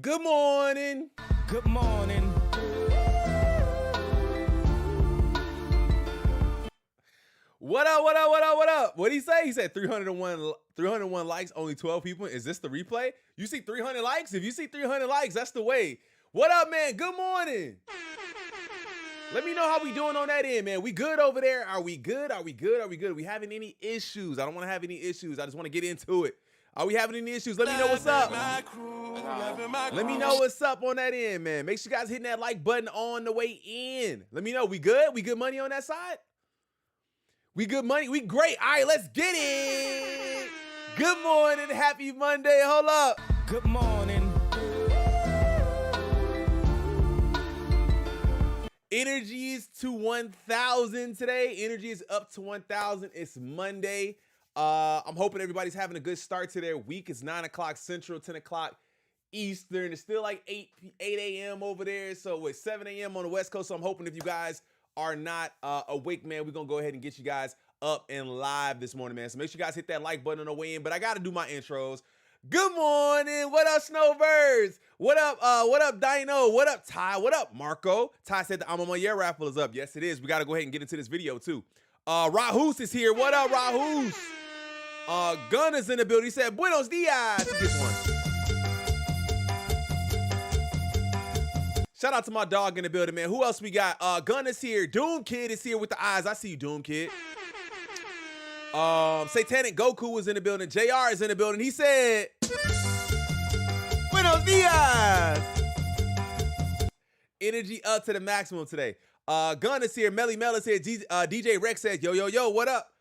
Good morning. Good morning. What up, what up, what up, what up? What'd he say? He said 301 likes, only 12 people. Is this the replay? You see 300 likes? If you see 300 likes, that's the way. What up, man? Good morning. Let me know how we doing on that end, man. We good over there? Are we good? Are we good? Are we good? Are we having any issues? I don't want to have any issues. I just want to get into it. Are we having any issues? Let me know what's up. Let me know what's up on that end, man. Make sure you guys hitting that like button on the way in. Let me know. We good? We good money on that side? We good money? We great. All right, let's get it. Good morning. Happy Monday. Hold up. Good morning. Energy is to 1,000 today. Energy is up to 1,000. It's Monday. I'm hoping everybody's having a good start to their week. It's 9 o'clock Central, 10 o'clock Eastern. It's still like 8 a.m. over there. So it's 7 a.m. on the West Coast. So I'm hoping if you guys are not awake, man, we're going to go ahead and get you guys up and live this morning, man. So make sure you guys hit that like button on the way in. But I got to do my intros. Good morning. What up, Snowbirds? What up, Dino? What up, Ty? What up, Marco? Ty said the I'm on my year raffle is up. Yes, it is. We got to go ahead and get into this video, too. Rahus is here. What up, Rahus? Gunner's in the building. He said, Buenos dias. This one. Shout out to my dog in the building, man. Who else we got? Gunner's here. Doom Kid is here with the eyes. I see you, Doom Kid. Satanic Goku is in the building. JR is in the building. He said, Buenos dias. Energy up to the maximum today. Gun is here. Melly Mel is here. DJ Rex said, yo, yo, yo, what up?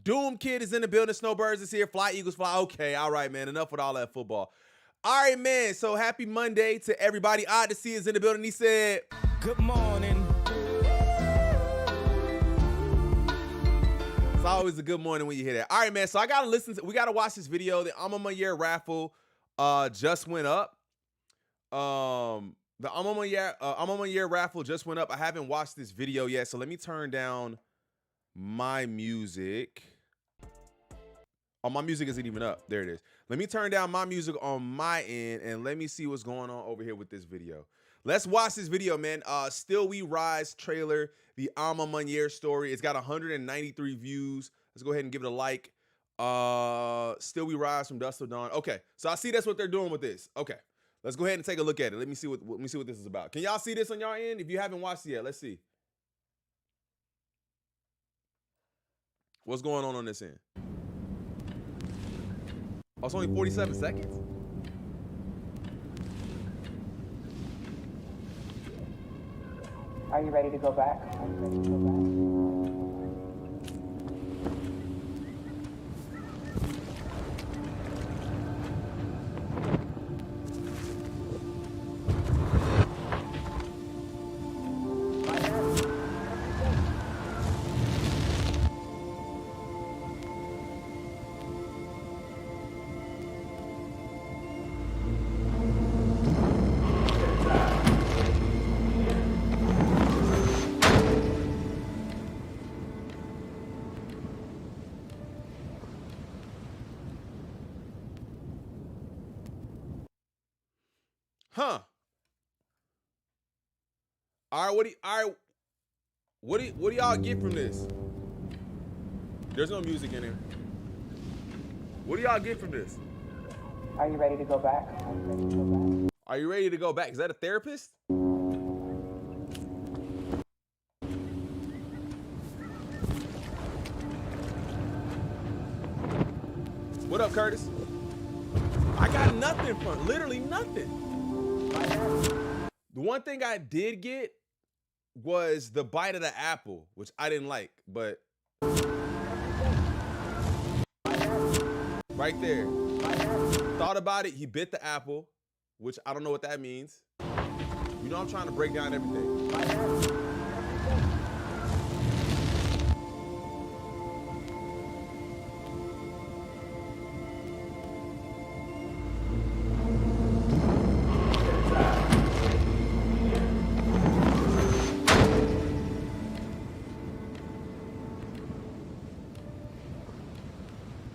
Doom Kid is in the building. Snowbirds is here. Fly Eagles fly. Okay, all right, man. Enough with all that football. All right, man. So happy Monday to everybody. Odd to see is in the building. He said, good morning. It's always a good morning when you hear that. All right, man. So I gotta we gotta watch this video. The I'm on my year raffle just went up. The I'm on my year raffle just went up. I haven't watched this video yet, so let me turn down my music. Oh, my music isn't even up. There it is. Let me turn down my music on my end and let me see what's going on over here with this video. Let's watch this video, man. Still We Rise trailer, the Alma Munier story. It's got 193 views. Let's go ahead and give it a like. Still We Rise from Dusk Till Dawn. Okay, so I see that's what they're doing with this. Okay, let's go ahead and take a look at it. Let me see what this is about. Can y'all see this on your end? If you haven't watched it yet, let's see. What's going on this end? Oh, it's only 47 seconds. Are you ready to go back? Huh. All right, what do y'all get from this? There's no music in here. What do y'all get from this? Are you ready to go back? Are you ready to go back? Is that a therapist? What up, Curtis? I got nothing from, literally nothing. The one thing I did get was the bite of the apple, which I didn't like, but right there. Thought about it, he bit the apple, which I don't know what that means. You know I'm trying to break down everything.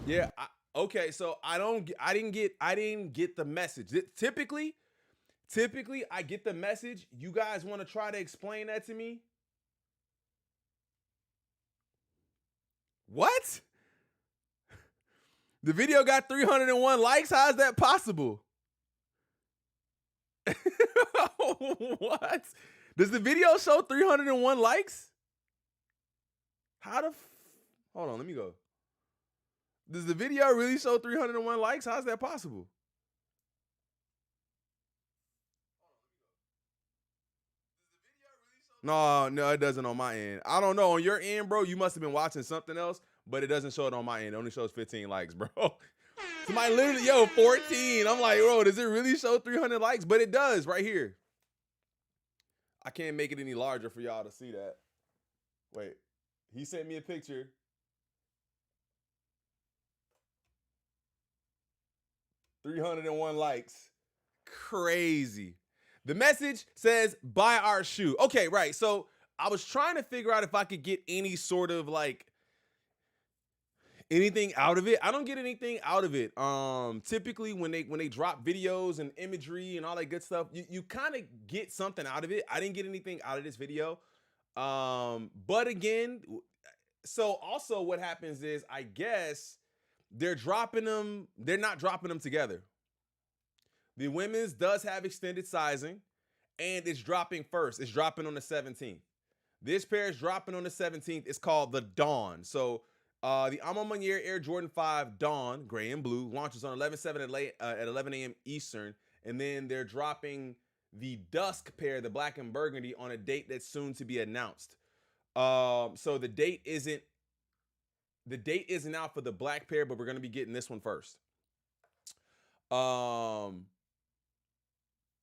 Yeah, Okay, so I didn't get the message. Typically I get the message. You guys want to try to explain that to me? What? The video got 301 likes. How is that possible? What? Does the video show 301 likes? Hold on, let me go. Does the video really show 301 likes? How's that possible? No, it doesn't on my end. I don't know. On your end, bro, you must have been watching something else, but it doesn't show it on my end. It only shows 15 likes, bro. Somebody literally, 14. I'm like, bro, does it really show 300 likes? But it does right here. I can't make it any larger for y'all to see that. Wait, he sent me a picture. $301 likes. Crazy. The message says, buy our shoe. Okay, right. So I was trying to figure out if I could get any sort of like anything out of it. I don't get anything out of it. Typically when they drop videos and imagery and all that good stuff, you kind of get something out of it. I didn't get anything out of this video. But again, so also what happens is, I guess they're dropping them. They're not dropping them together. The women's does have extended sizing, and it's dropping first. It's dropping on the 17th. This pair is dropping on the 17th. It's called the Dawn. So the A Ma Maniére Air Jordan 5 Dawn, gray and blue, launches on 11/7 at 11 a.m. Eastern. And then they're dropping the Dusk pair, the black and burgundy, on a date that's soon to be announced. So the date isn't out for the black pair, but we're going to be getting this one first.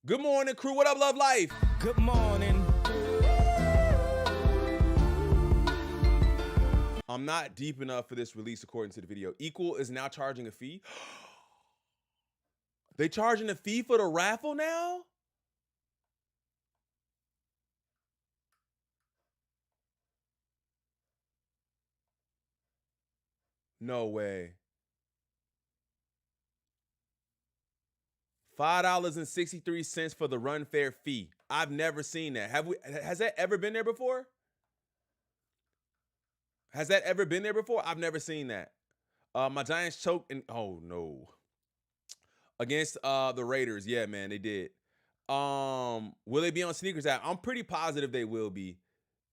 Good morning, crew. What up, love life? Good morning. I'm not deep enough for this release according to the video. Equal is now charging a fee. They charging a fee for the raffle now? No way. $5.63 for the run fair fee. I've never seen that. Has that ever been there before? Has that ever been there before? I've never seen that. My Giants choked and oh no. Against the Raiders. Yeah, man, they did. Will they be on Sneakers app? I'm pretty positive they will be.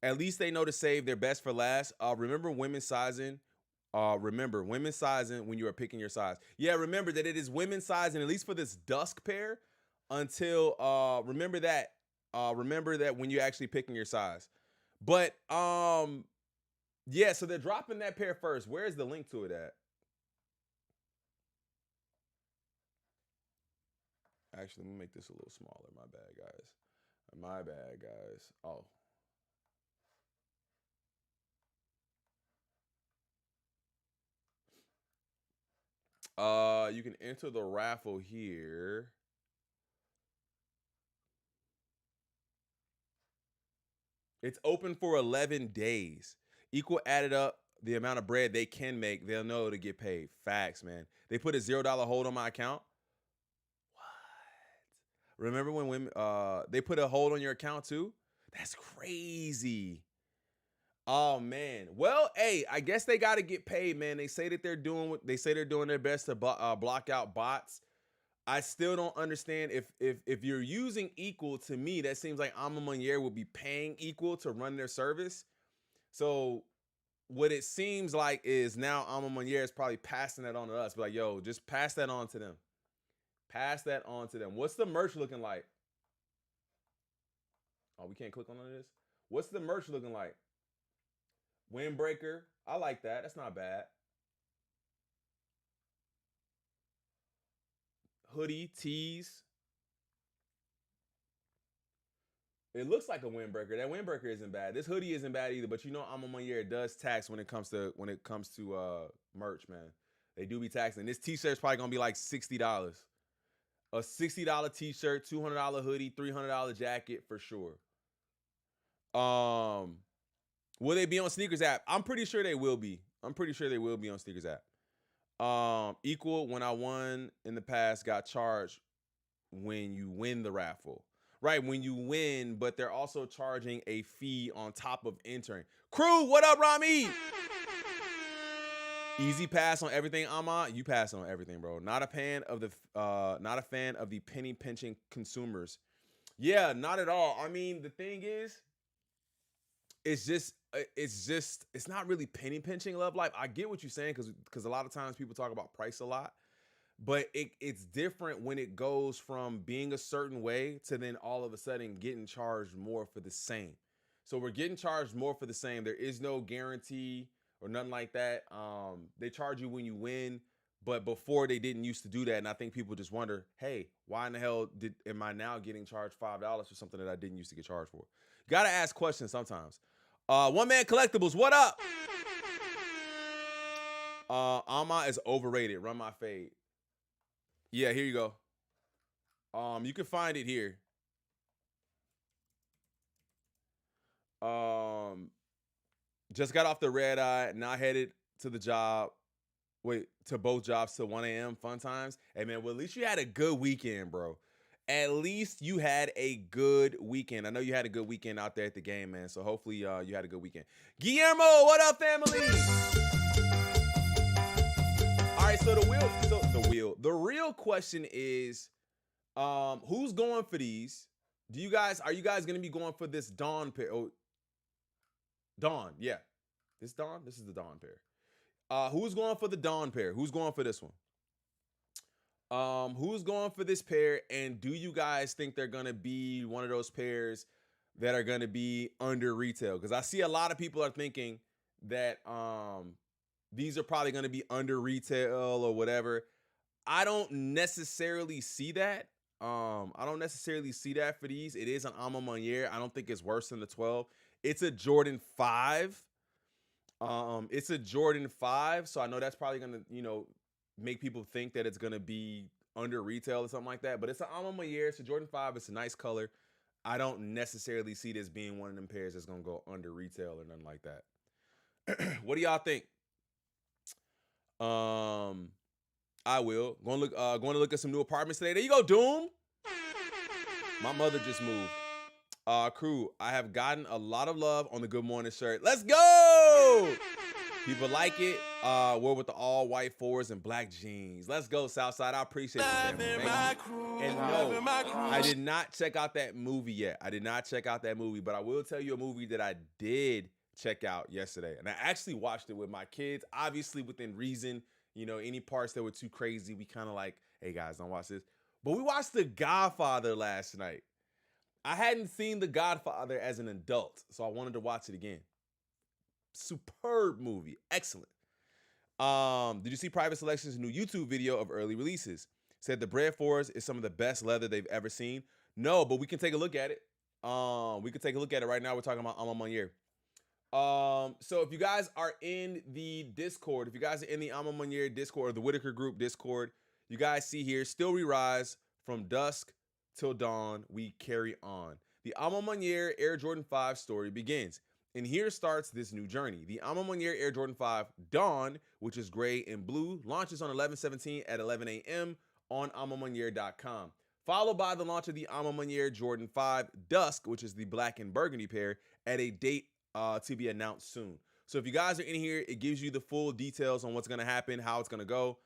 At least they know to save their best for last. Remember women's sizing. Remember women's sizing when you are picking your size. Yeah, remember that it is women's sizing, at least for this Dusk pair, until remember that when you're actually picking your size. But yeah, so they're dropping that pair first. Where's the link to it at? Actually, let me make this a little smaller. My bad, guys. My bad, guys. Oh. You can enter the raffle here. It's open for 11 days. Equal added up the amount of bread they can make, they'll know to get paid. Facts, man. They put a $0 hold on my account. What? Remember when women they put a hold on your account too? That's crazy. Oh man. Well, hey, I guess they got to get paid, man. They say that they're doing their best to block out bots. I still don't understand if you're using Equal. To me, that seems like A Ma Maniére would be paying Equal to run their service. So what it seems like is now A Ma Maniére is probably passing that on to us. Be like, yo, just pass that on to them. Pass that on to them. What's the merch looking like? Oh, we can't click on this. What's the merch looking like? Windbreaker. I like that. That's not bad. Hoodie, tees. It looks like a windbreaker. That windbreaker isn't bad. This hoodie isn't bad either. But you know, A Ma Maniére does tax when it comes to merch, man. They do be taxing. This t-shirt's probably gonna be like $60. A $60 t-shirt, $200 hoodie, $300 jacket for sure. Will they be on Sneakers app? I'm pretty sure they will be. I'm pretty sure they will be on Sneakers app. Equal when I won in the past got charged when you win the raffle. Right, when you win, but they're also charging a fee on top of entering. Crew, what up, Rami? Easy pass on everything, Ama. You pass on everything, bro. Not a fan of the penny pinching consumers. Yeah, not at all. I mean, the thing is, it's not really penny pinching Love Life. I get what you're saying because a lot of times people talk about price a lot. But it's different when it goes from being a certain way to then all of a sudden getting charged more for the same. So we're getting charged more for the same. There is no guarantee or nothing like that. They charge you when you win, but before they didn't used to do that. And I think people just wonder, hey, why in the hell am I now getting charged $5 for something that I didn't used to get charged for? Gotta ask questions sometimes. One Man Collectibles, what up? Ama is overrated. Run my fade. Yeah, here you go. You can find it here. Just got off the red eye, now headed to the job. Wait, to both jobs till 1 a.m. Fun times. Hey man, well, at least you had a good weekend, bro. At least you had a good weekend. I know you had a good weekend out there at the game, man. So hopefully you had a good weekend. Guillermo, what up, family? All right, so the real question is, who's going for these? Are you guys gonna be going for this Dawn pair? Oh, Dawn, yeah. This Dawn? This is the Dawn pair. Who's going for the Dawn pair? Who's going for this one? Who's going for this pair? And do you guys think they're gonna be one of those pairs that are gonna be under retail? Because I see a lot of people are thinking that these are probably going to be under retail or whatever. I don't necessarily see that. I don't necessarily see that for these. It is an Alma Maniere. I don't think it's worse than the 12. It's a Jordan 5. It's a Jordan 5. So I know that's probably going to, make people think that it's going to be under retail or something like that. But it's an Alma Maniere. It's a Jordan 5. It's a nice color. I don't necessarily see this being one of them pairs that's going to go under retail or nothing like that. What do y'all think? I will. Going to look at some new apartments today. There you go, Doom. My mother just moved. Crew, I have gotten a lot of love on the Good Morning shirt. Let's go. People like it. We're with the all white fours and black jeans. Let's go, Southside. I appreciate you, man. And no, I did not check out that movie yet. But I will tell you a movie that I did check out yesterday, and I actually watched it with my kids, obviously within reason. Any parts that were too crazy, we kind of like, hey guys, don't watch this. But we watched The Godfather last night. I hadn't seen The Godfather as an adult, so I wanted to watch it again. Superb movie, excellent. Did you see Private Selection's new YouTube video of early releases? Said the Bread Fours is some of the best leather they've ever seen. No, but we can take a look at it. We can take a look at it right now. We're talking about Alma Maniere. So if you guys are in the Discord, if you guys are in the Alma Maniere Discord or the Whitaker Group Discord, you guys see here, still we rise from dusk till dawn, we carry on. The Alma Maniere Air Jordan 5 story begins. And here starts this new journey. The Alma Maniere Air Jordan 5 Dawn, which is gray and blue, launches on 11/17 at 11 a.m. on almamaniere.com. Followed by the launch of the Alma Maniere Jordan 5 Dusk, which is the black and burgundy pair, at a date to be announced soon. So if you guys are in here, it gives you the full details on what's going to happen, how it's going to go.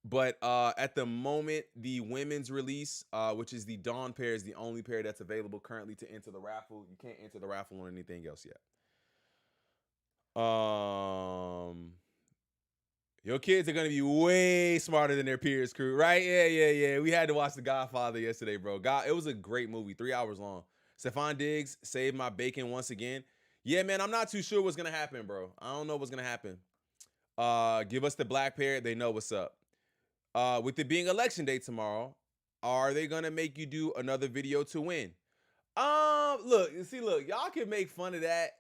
But at the moment, the women's release, which is the Dawn pair, is the only pair that's available currently to enter the raffle. You can't enter the raffle on anything else yet. Your kids are going to be way smarter than their peers, Crew, right? Yeah. We had to watch The Godfather yesterday, bro. It was a great movie, 3 hours long. Stephon Diggs saved my bacon once again. Yeah, man, I'm not too sure what's going to happen, bro. I don't know what's going to happen. Give us the black pair. They know what's up. With it being election day tomorrow, are they going to make you do another video to win? Look, y'all can make fun of that,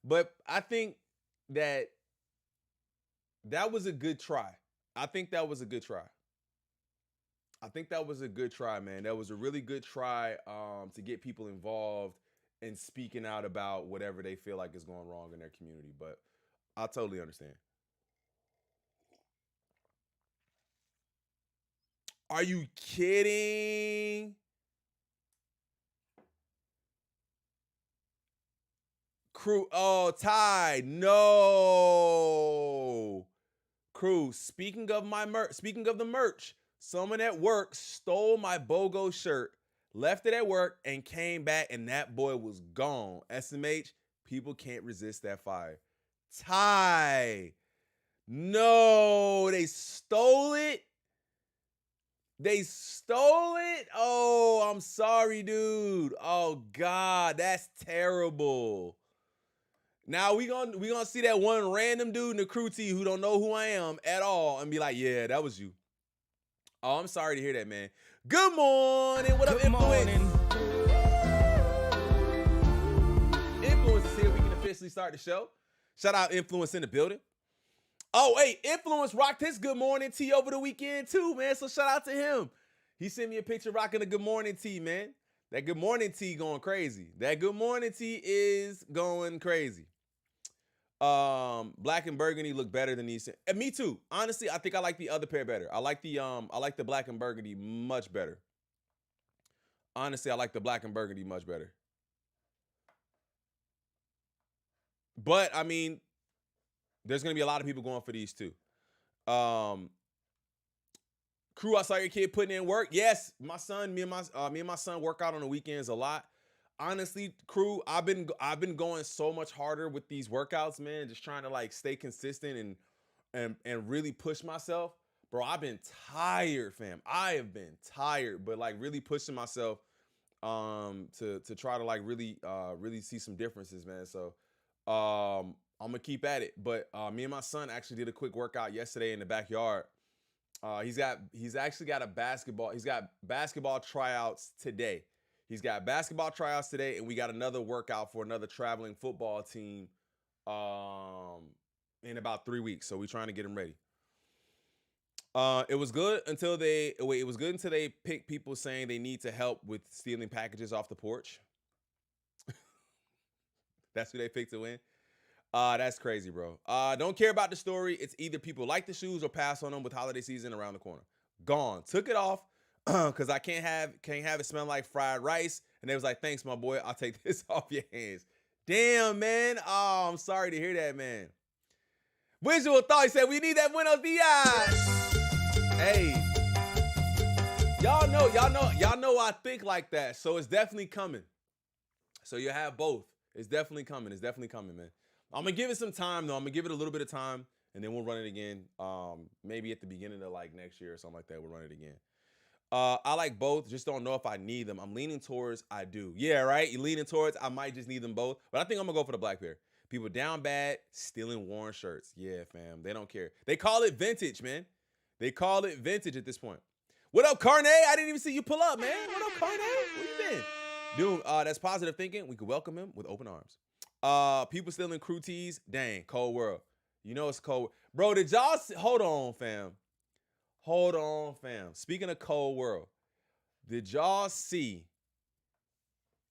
but I think that was a good try. I think that was a good try, man. That was a really good try to get people involved and speaking out about whatever they feel like is going wrong in their community. But I totally understand. Are you kidding? Crew, oh, Ty, no. Crew, speaking of the merch, someone at work stole my BOGO shirt, left it at work, and came back, and that boy was gone. SMH, people can't resist that fire. Ty, no, they stole it. They stole it? Oh, I'm sorry, dude. Oh, God, that's terrible. Now we gonna see that one random dude in the crew tee who don't know who I am at all and be like, yeah, that was you. Oh, I'm sorry to hear that, man. Good morning. What up, Influence? Influence is here. We can officially start the show. Shout out Influence in the building. Oh, wait, Influence rocked his good morning tee over the weekend too, man. So shout out to him. He sent me a picture rocking a good morning tee, man. That good morning tee going crazy. That good morning tee is going crazy. Black and burgundy look better than these. And me too. Honestly, I think I like the other pair better. I like the black and burgundy much better. Honestly, I like the black and burgundy much better. But I mean, there's gonna be a lot of people going for these too. Crew, I saw your kid putting in work. Yes, my son, me and my son work out on the weekends a lot. Honestly, crew, I've been going so much harder with these workouts, man. Just trying to like stay consistent and really push myself. Bro, I've been tired, fam. I have been tired, but like really pushing myself to try to like really see some differences, man. So I'm gonna keep at it. But me and my son actually did a quick workout yesterday in the backyard. He's actually got basketball tryouts today. He's got basketball tryouts today, and we got another workout for another traveling football team in about 3 weeks. So we're trying to get him ready. It was good until they picked people saying they need to help with stealing packages off the porch. That's who they picked to win. That's crazy, bro. Don't care about the story. It's either people like the shoes or pass on them with holiday season around the corner. Gone. Took it off because I can't have it smell like fried rice. And they was like, thanks, my boy. I'll take this off your hands. Damn, man. Oh, I'm sorry to hear that, man. Visual thought. He said, we need that Buenos Dias. Hey. Y'all know I think like that. So it's definitely coming. So you have both. It's definitely coming. It's definitely coming, man. I'm going to give it some time, though. I'm going to give it a little bit of time, and then we'll run it again. Maybe at the beginning of, like, next year or something like that, we'll run it again. I like both. Just don't know if I need them. I'm leaning towards I do. Yeah, right? You're leaning towards I might just need them both. But I think I'm going to go for the black pair. People down bad, stealing worn shirts. Yeah, fam. They don't care. They call it vintage, man. They call it vintage at this point. What up, Carnay? I didn't even see you pull up, man. What up, Carnay? Where you been? Dude, that's positive thinking. We could welcome him with open arms. People stealing crew tees. Dang, cold world. You know it's cold. Bro, did y'all hold on, fam. Hold on, fam. Speaking of cold world, did y'all see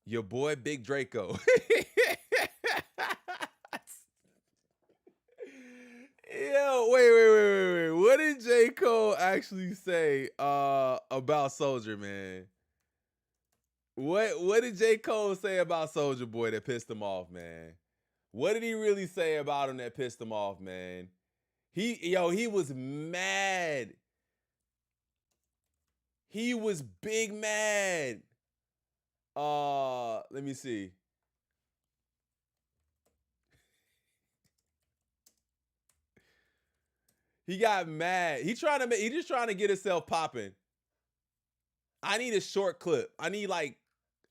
your boy Big Draco? Yo, wait. What did J. Cole actually say about Soulja, man? What did J. Cole say about Soulja Boy that pissed him off, man? What did he really say about him that pissed him off, man? He was mad. He was big mad. Let me see. He got mad. He just trying to get himself popping. I need a short clip. I need like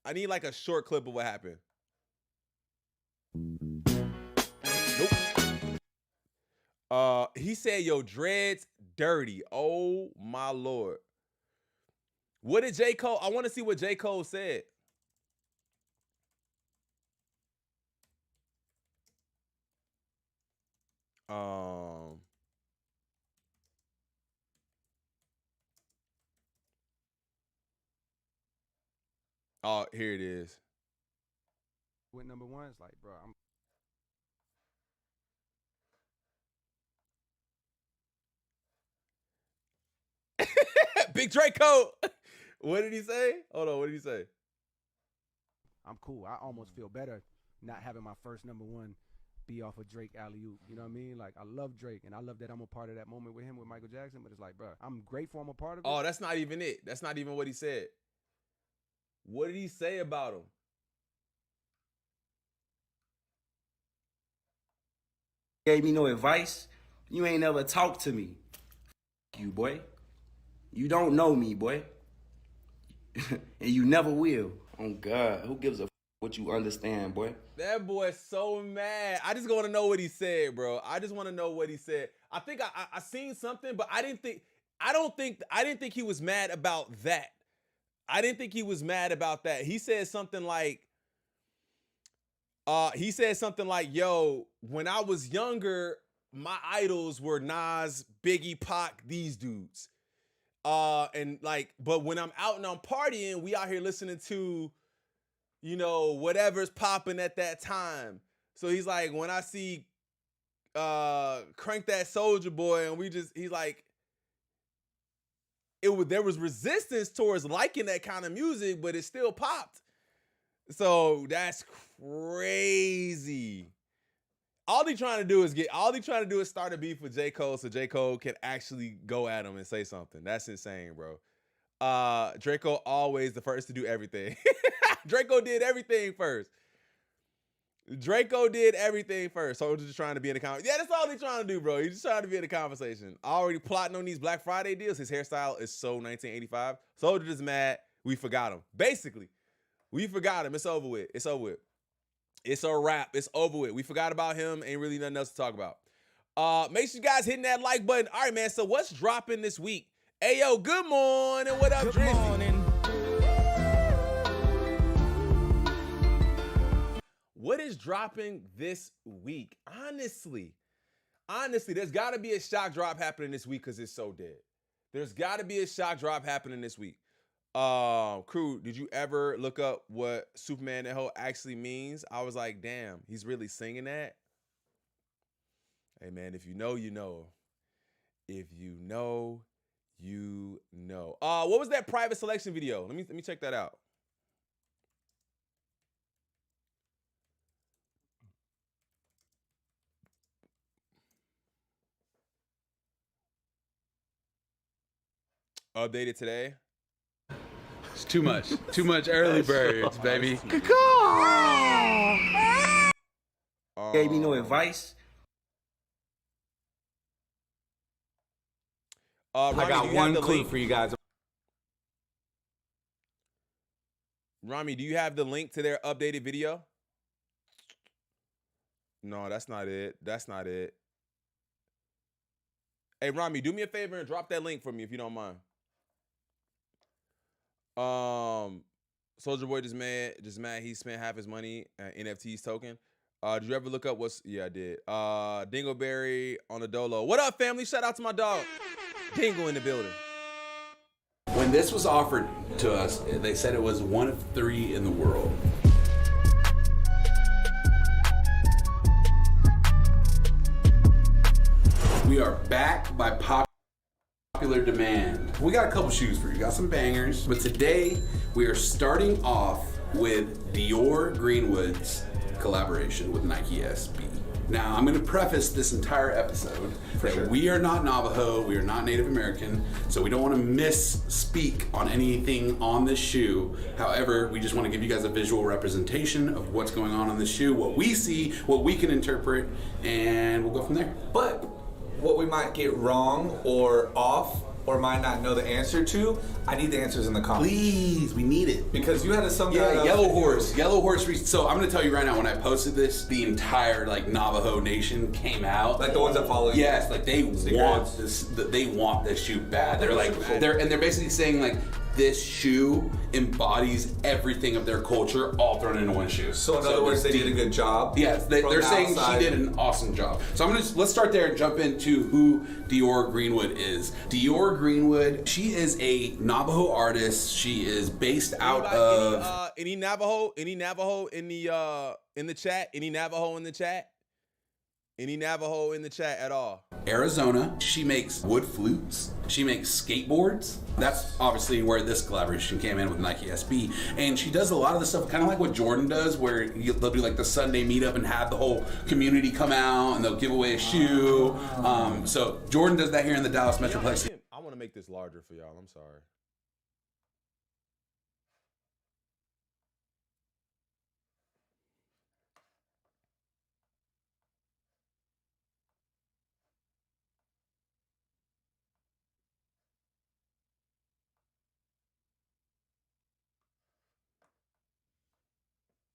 a short clip of what happened. Nope. He said, yo, dreads dirty. Oh my Lord. What did J. Cole? I want to see what J. Cole said. Oh, here it is. With number one, it's like, bro, Big Draco. What did he say? Hold on, what did he say? I'm cool. I almost feel better not having my first #1 be off of Drake alley-oop. You know what I mean? Like, I love Drake, and I love that I'm a part of that moment with him with Michael Jackson, but it's like, bro, I'm grateful I'm a part of it. Oh, that's not even it. That's not even what he said. What did he say about him? Gave me no advice. You ain't never talked to me. You, boy. You don't know me, boy. And you never will. Oh, God. Who gives a what you understand, boy? That boy's so mad. I just want to know what he said, bro. I just want to know what he said. I think I seen something, but I didn't think he was mad about that. I didn't think he was mad about that. He said something like, yo, when I was younger, my idols were Nas, Biggie, Pac, these dudes. And like, but when I'm out and I'm partying, we out here listening to, you know, whatever's popping at that time. So he's like, when I see Crank That Soulja Boy, and he's like, there was resistance towards liking that kind of music, but it still popped. So that's crazy. All they trying to do is start a beef with J. Cole so J. Cole can actually go at him and say something. That's insane, bro. Draco always the first to do everything. Draco did everything first. So just trying to be in the conversation. Yeah, that's all he's trying to do, bro. He's just trying to be in the conversation. Already plotting on these Black Friday deals. His hairstyle is so 1985. Soldier is mad. We forgot him. Basically, we forgot him. It's over with. It's a wrap. It's over with. We forgot about him. Ain't really nothing else to talk about. Make sure you guys hitting that like button. All right, man. So what's dropping this week? Hey, yo, good morning. What up, Good Drizzy? morning. What is dropping this week? Honestly, there's got to be a shock drop happening this week because it's so dead. There's got to be a shock drop happening this week. Crew, did you ever look up what Superman that hoe actually means? I was like, damn, he's really singing that? Hey, man, if you know, you know. If you know, you know. What was that private selection video? Let me check that out. Updated today. It's too much. Too much early birds, baby. Gave me no advice. Rami, I got one clue for you guys. Rami, do you have the link to their updated video? No, that's not it. That's not it. Hey, Rami, do me a favor and drop that link for me if you don't mind. Soulja Boy just mad he spent half his money at NFTs token. Did you ever look up what's, yeah, I did. Dingleberry on the Dolo. What up, family? Shout out to my dog. Dingle in the building. When this was offered to us, they said it was one of 3 in the world. We are back by popular demand. We got a couple shoes for you. Got some bangers. But today, we are starting off with Dior Greenwood's collaboration with Nike SB. Now, I'm going to preface this entire episode that we are not Navajo, we are not Native American, so we don't want to misspeak on anything on this shoe. However, we just want to give you guys a visual representation of what's going on this shoe, what we see, what we can interpret, and we'll go from there. But what we might get wrong or off or might not know the answer to, I need the answers in the comments. Please, we need it. Because you had a sum Yeah, Yellow Horse. So I'm gonna tell you right now, when I posted this, the entire like Navajo Nation came out. Like the ones that follow you. Yes, like they want this. They want this shoe bad. They're like, they're basically saying like, this shoe embodies everything of their culture all thrown into one shoe. So in other words, they did a good job. Yes, they're saying she did an awesome job. So let's start there and jump into who Dior Greenwood is. Dior Greenwood, she is a Navajo artist. She is based out of any Navajo in the chat? Any Navajo in the chat? Any Navajo in the chat at all? Arizona. She makes wood flutes. She makes skateboards. That's obviously where this collaboration came in with Nike SB. And she does a lot of the stuff kind of like what Jordan does, where they'll do like the Sunday meetup and have the whole community come out and they'll give away a shoe. So Jordan does that here in the Dallas Metroplex. I want to make this larger for y'all. I'm sorry.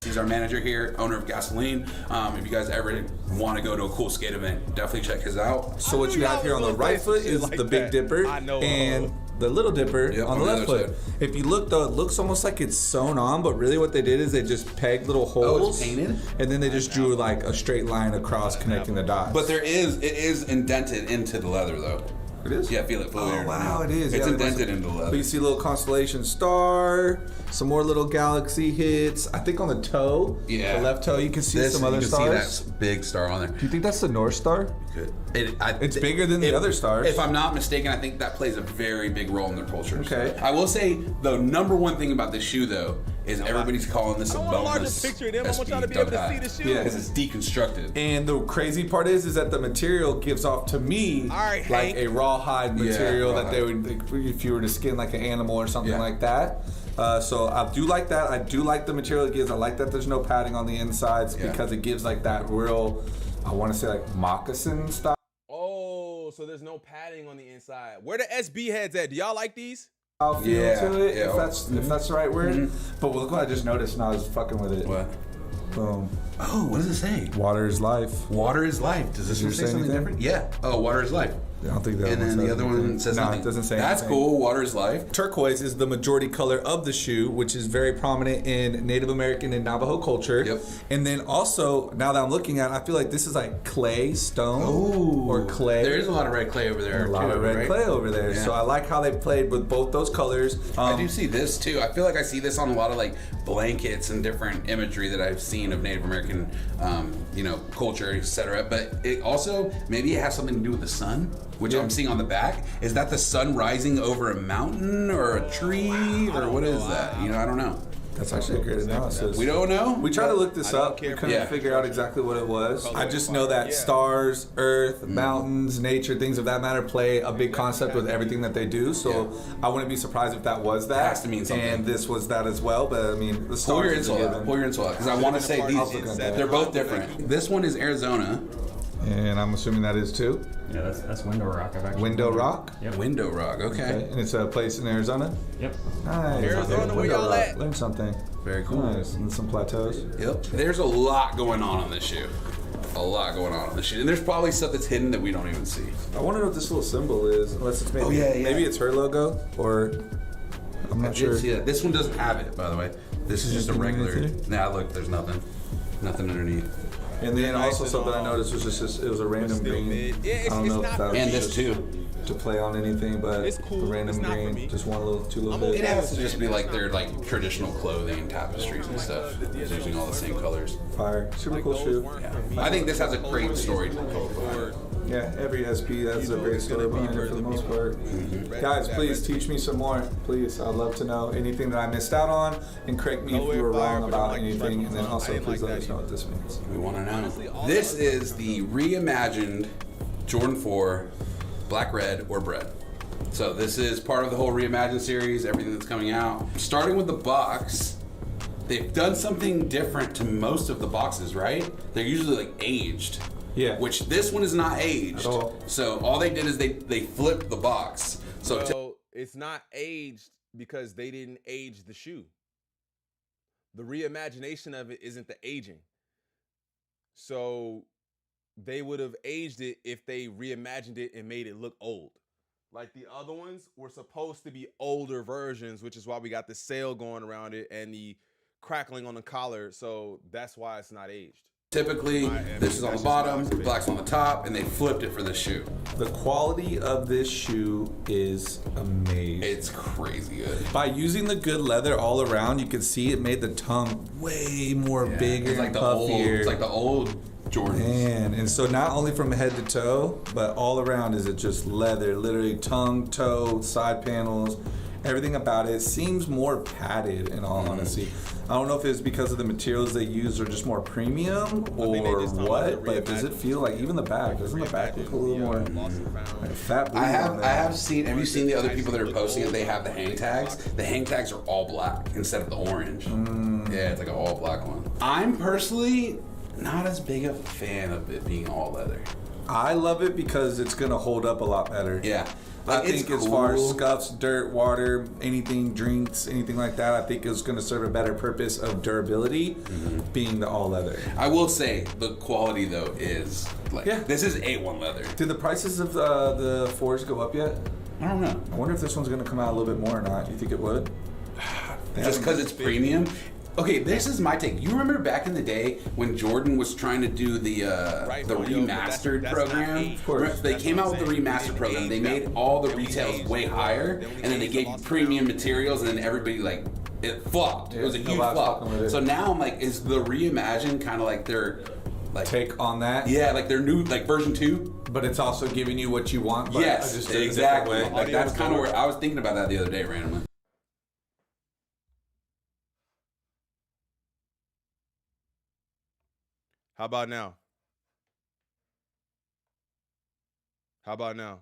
He's our manager here, owner of Gasoline. If you guys ever want to go to a cool skate event, definitely check his out. So what you have here on the right foot is the Big Dipper and the Little Dipper on the left foot. If you look though, it looks almost like it's sewn on, but really what they did is they just pegged little holes. Oh, it's painted? And then they just drew like a straight line across connecting the dots. But it is indented into the leather though. It is? Yeah, feel it. Oh, wow, it is. It's Yeah, indented into the But leather. you see a little constellation star, some more little galaxy hits. I think on the toe, Yeah. the left toe, you can see some other you can stars. see that big star on there. Do you think that's the North Star? It's bigger than the other stars. If I'm not mistaken, I think that plays a very big role in their culture. Okay. I will say the number one thing about this shoe though is everybody's calling this a I want a larger boneless picture of them. I want y'all to be able to see the shoe. Yeah. because it's deconstructed. And the crazy part is that the material gives off to me right, like Hank. a rawhide material raw that they would, if you were to skin like an animal or something Yeah. like that. So I do like that. I do like the material it gives. I like that there's no padding on the insides because it gives like that real, I want to say like moccasin style. Oh, so there's no padding on the inside. Where the SB heads at? Do y'all like these? Feel to it, yeah. if that's the right word. But look what I just noticed and I was fucking with it. What? Boom. Oh, what does it say? Water is life. Water is life. Does this one say something anything? different? Yeah. Oh, water is life. I don't think that And one then says the other anything. one says no, nothing. it doesn't say That's anything. cool. Water is life. Turquoise is the majority color of the shoe, which is very prominent in Native American and Navajo culture. Yep. And then also, now that I'm looking at it, I feel like this is like clay stone or clay. There is a lot of red clay over there. a lot too, of red right? clay over there. Yeah. So I like how they played with both those colors. I do see this too. I feel like I see this on a lot of like blankets and different imagery that I've seen of Native American, culture, etc. But it also maybe it has something to do with the sun, which I'm seeing on the back. Is that the sun rising over a mountain or a tree or what is that? I don't know. That's actually a great analysis. We don't know. We tried to look this up. We care. couldn't Yeah. figure out exactly what it was. I just know that stars, earth, mountains, nature, things of that matter play a big concept with everything that they do. So I wouldn't be surprised if that was that. It has to mean something. And this was that as well. But I mean, the Pull stars your is a insole given. out. Pull your insole out because I want to say looking these. at that. They're both different. This one is Arizona. And I'm assuming that is too. Yeah, that's Window Rock. I've actually Window Rock. Yep. Window Rock. Okay. And it's a place in Arizona. Yep. Nice. Arizona, where y'all at? Learn something. Very cool. Nice. And some plateaus. Yep. There's a lot going on this shoe. A lot going on this shoe, and there's probably stuff that's hidden that we don't even see. I wonder what this little symbol is. Unless it's maybe maybe it's her logo or I'm not sure. See that. This one doesn't have it, by the way. This is just a Anything regular. underneath Nah, look, there's nothing. Nothing underneath. And then also something I noticed was just it was a random still green. mid. Yeah, I don't it's know not if that for was And me. this too. to play on anything, but It's cool. a random It's not for green, me. just two little I'm bits. It has to just be like their like traditional clothing and tapestries and stuff, using all the same colors. Fire, super cool shoe. I think this has a great story to tell. Yeah, every SP has a great story behind it for the most part. Guys, please teach me some more. Please, I'd love to know anything that I missed out on, and correct me if you were wrong about anything. And then also, please let us know what this means. We want to know. This is the reimagined Jordan 4 Black, Red, or Bread. So this is part of the whole Reimagined series, everything that's coming out. Starting with the box, they've done something different to most of the boxes, right? They're usually like aged. Yeah. Which this one is not aged. At all. So all they did is they flipped the box. So it's not aged because they didn't age the shoe. The reimagination of it isn't the aging. So they would have aged it if they reimagined it and made it look old. Like the other ones were supposed to be older versions, which is why we got the sail going around it and the crackling on the collar. So that's why it's not aged. typically, this is on the bottom, black's on the top, and they flipped it for the shoe. The quality of this shoe is amazing. It's crazy good. By using the good leather all around, you can see it made the tongue way more bigger It's like and the old, puffier. it's like the old Jordans. Man, and so not only from head to toe, but all around is it just leather, literally tongue, toe, side panels, everything about it seems more padded in all honesty. I don't know if it's because of the materials they use are just more premium or what, but does it feel like even the back, doesn't the back look a little more like fat? I have seen, have you seen the other people that are posting it? They have the hang tags. The hang tags are all black instead of the orange. Yeah, it's like an all black one. I'm personally not as big of a fan of it being all leather. I love it because it's gonna hold up a lot better. Yeah. I think as far as scuffs, dirt, water, anything, drinks, anything like that, I think it's going to serve a better purpose of durability being the all leather. I will say the quality though is like, this is A1 leather. Did the prices of the 4s go up yet? I don't know. I wonder if this one's going to come out a little bit more or not. You think it would? Just because it's premium? Okay, this is my take. You remember back in the day when Jordan was trying to do the remastered program? Of course. They came out with the remastered program. They made all the retails way higher, and then they gave you premium materials, and then everybody like it flopped. It was a huge flop. So now I'm like, is the reimagined kind of like their like take on that? Yeah, like their new like version 2. But it's also giving you what you want. But Yes, just exactly. Way. Like that's kind of where I was thinking about that the other day randomly. How about now? How about now?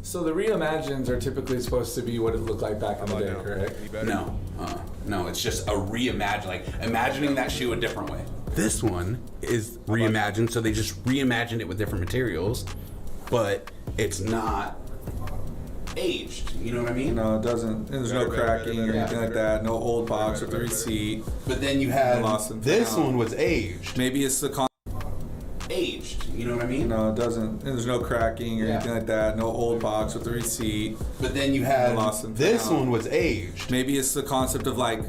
So the reimagines are typically supposed to be what it looked like back in the day, correct? No, no, it's just a reimagine, like imagining that shoe a different way. This one is reimagined, so they just reimagined it with different materials, but it's not aged. You know what I mean? No, it doesn't. There's no cracking or anything like that. No old box with the receipt. But then you had this one was aged. Maybe it's the aged. You know what I mean? No, it doesn't. There's no cracking or anything like that. No old box with the receipt. But then you had this one was aged. Maybe it's the concept of like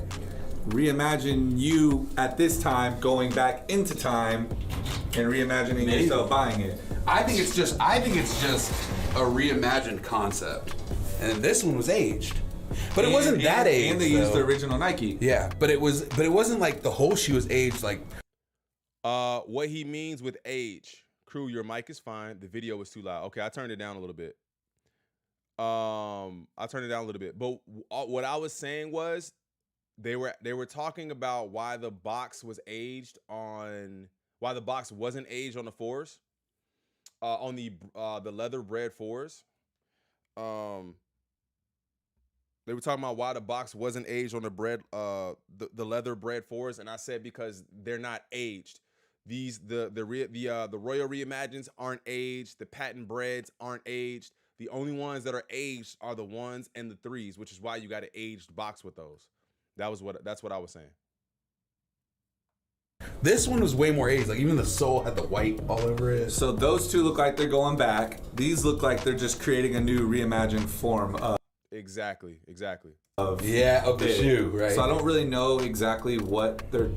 reimagine you at this time going back into time and reimagining yourself buying it. I think it's just a reimagined concept. And this one was aged. But it wasn't that aged. And they used the original Nike. Yeah, but it wasn't like the whole shoe was aged like what he means with age. Crew, your mic is fine. The video was too loud. Okay, I turned it down a little bit. But what I was saying was they were talking about why the box was aged on why the box wasn't aged on the 4s. On the leather bread 4s. They were talking about why the box wasn't aged on the bread the leather bread 4s, and I said because they're not aged. The Royal Reimagines aren't aged. The patent breads aren't aged. The only ones that are aged are the 1s and the 3s, which is why you got an aged box with those. That's what I was saying. This one was way more aged. Like even the sole had the white all over it. So those two look like they're going back. These look like they're just creating a new reimagined form of exactly. Of the shoe, right? So I don't really know exactly what the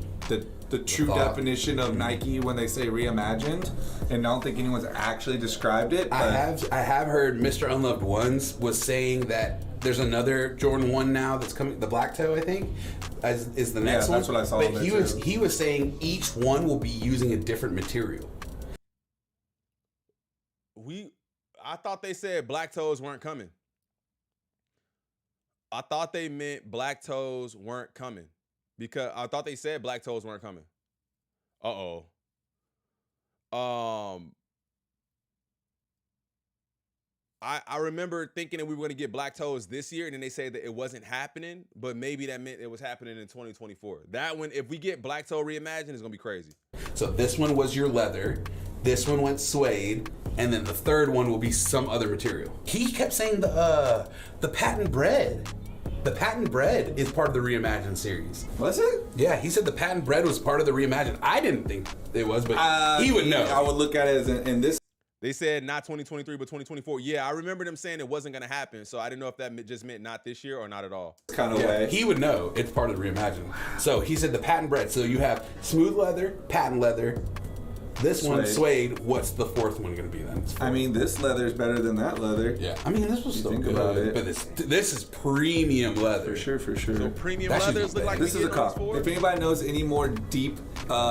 true definition of Nike when they say reimagined, and I don't think anyone's actually described it. I have heard Mr. Unloved Ones was saying that there's another Jordan 1 now that's coming, the black toe, I think, is the next one. Yeah, that's what I saw. But he was saying each one will be using a different material. I thought they said black toes weren't coming. I thought they meant black toes weren't coming. Because I thought they said black toes weren't coming. I remember thinking that we were going to get black toes this year, and then they said that it wasn't happening, but maybe that meant it was happening in 2024. That one, if we get black toe reimagined, it's going to be crazy. So this one was your leather, this one went suede, and then the third one will be some other material. He kept saying the patent bread. The patent bread is part of the Reimagined series. Was it? Yeah, he said the patent bread was part of the Reimagined. I didn't think it was, but he would know. I would look at it as in this. They said not 2023, but 2024. Yeah, I remember them saying it wasn't going to happen, so I didn't know if that just meant not this year or not at all. Kind of way. He would know. It's part of the Reimagined. So he said the patent bread. So you have smooth leather, patent leather, This one suede. What's the fourth one going to be then? I mean, this leather is better than that leather. Yeah. I mean, this was still think good, about it. but this is premium leather. For sure. So premium That should leathers be look like This we is a getting those cop. for? If anybody knows any more deep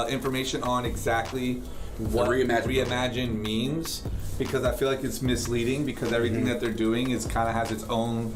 information on exactly what reimagine means, because I feel like it's misleading because everything that they're doing is kind of has its own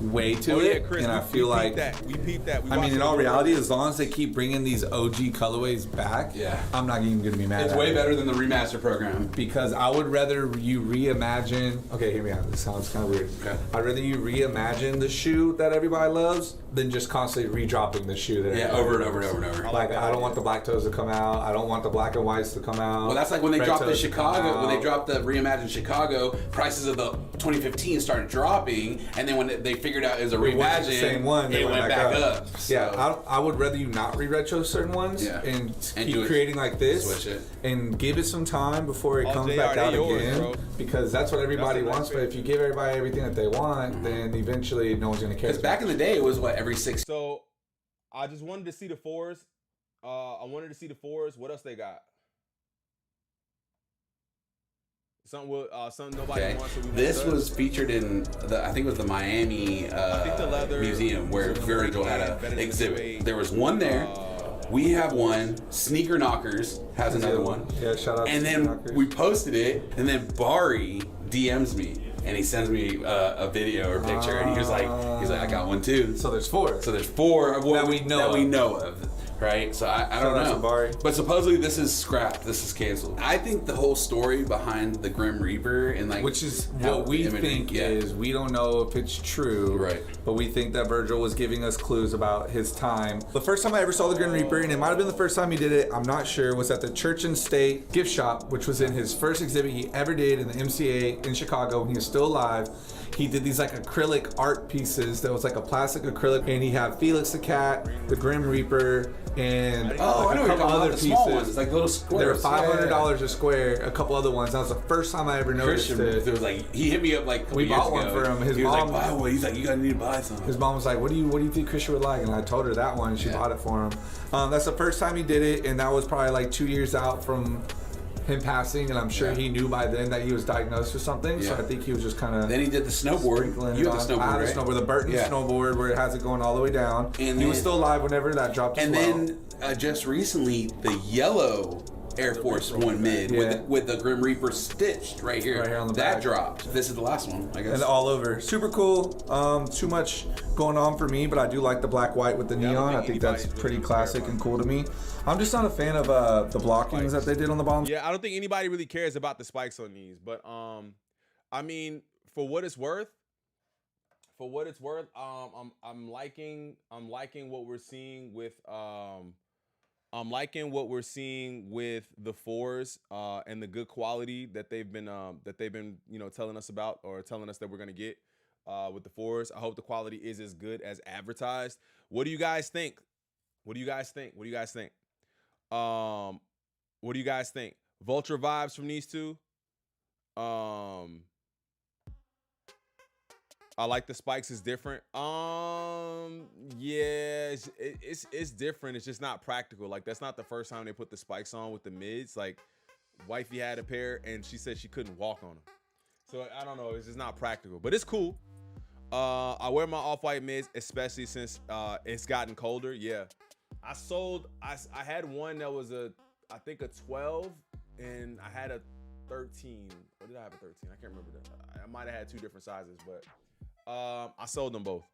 way to it, Chris, and I feel like we peeped that. I mean, in all reality, as long as they keep bringing these OG colorways back, I'm not even gonna be mad. It's way better than the remaster program because I would rather you reimagine. Okay, hear me out. This sounds kind of weird. Okay. I'd rather you reimagine the shoe that everybody loves than just constantly redropping the shoe that over and over and over and over. Like I don't want the black toes to come out. I don't want the black and whites to come out. Well, that's like when they dropped the Chicago. When they dropped the reimagined Chicago, prices of the 2015 started dropping, and then when they figured out it was a reimagined, the same one, it went back up. So. Yeah, I would rather you not re-retro certain ones and keep creating like this and give it some time before it comes back out again, because that's what everybody wants. But if you give everybody everything that they want, then eventually no one's gonna care. Because back in the day, it was what, every 6. So I just wanted to see the fours. I wanted to see the fours. What else they got? Something nobody wants. So this was featured in I think it was the Miami museum where Virgil had an exhibit. There was one there. We have one. Sneaker Knockers has another one. Yeah, shout out. And to then Knockers. we posted it, and then Bari DMs me. And he sends me a video or picture, and he was like, I got one too. So there's 4. So there's 4 of what that we know of. Right? So I don't know. Bari. But supposedly this is scrapped. This is canceled. I think the whole story behind the Grim Reaper and like, which is what we think is, we don't know if it's true, right? But we think that Virgil was giving us clues about his time. The first time I ever saw the Grim Reaper, and it might have been the first time he did it, I'm not sure, was at the Church and State gift shop, which was in his first exhibit he ever did in the MCA in Chicago when he was still alive. He did these like acrylic art pieces that was like a plastic acrylic, and he had Felix the Cat, the Grim Reaper, and I know a couple other the pieces. small ones, like little squares. They were $500 a square. A couple other ones. That was the first time I ever noticed it. It was like he hit me up like we bought one for him. His he mom was like, buy one. He's like, you gotta need to buy some. His mom was like, what do you think Christian would like? And I told her that one. And she bought it for him. That's the first time he did it, and that was probably like 2 years out from him passing, and I'm sure he knew by then that he was diagnosed with something. So I think he was just kind of. Then he did the snowboard. You had the snowboard, I had right? the snowboard, the Burton snowboard, where it has it going all the way down. And he was still alive whenever that dropped. And then just recently, the yellow Air Force One mid with the Grim Reaper stitched right here on the back. That dropped. This is the last one, I guess. And all over. Super cool. Too much going on for me, but I do like the black white with the neon. I think that's pretty classic and cool to me. I'm just not a fan of the blockings that they did on the bottom. Yeah, I don't think anybody really cares about the spikes on these, but I mean, for what it's worth, I'm liking what we're seeing with I'm liking what we're seeing with the fours and the good quality that they've been telling us about, or telling us that we're gonna get with the fours. I hope the quality is as good as advertised. What do you guys think? What do you guys think? Vulture vibes from these two. I like the spikes. Is different. Yeah, it's different. It's just not practical. Like, that's not the first time they put the spikes on with the mids. Like, wifey had a pair and she said she couldn't walk on them. So I don't know. It's just not practical, but it's cool. I wear my off-white mids, especially since it's gotten colder. Yeah, I had one that was I think a 12, and I had a 13. Or did I have a 13? I can't remember that. I might have had 2 different sizes, but I sold them both.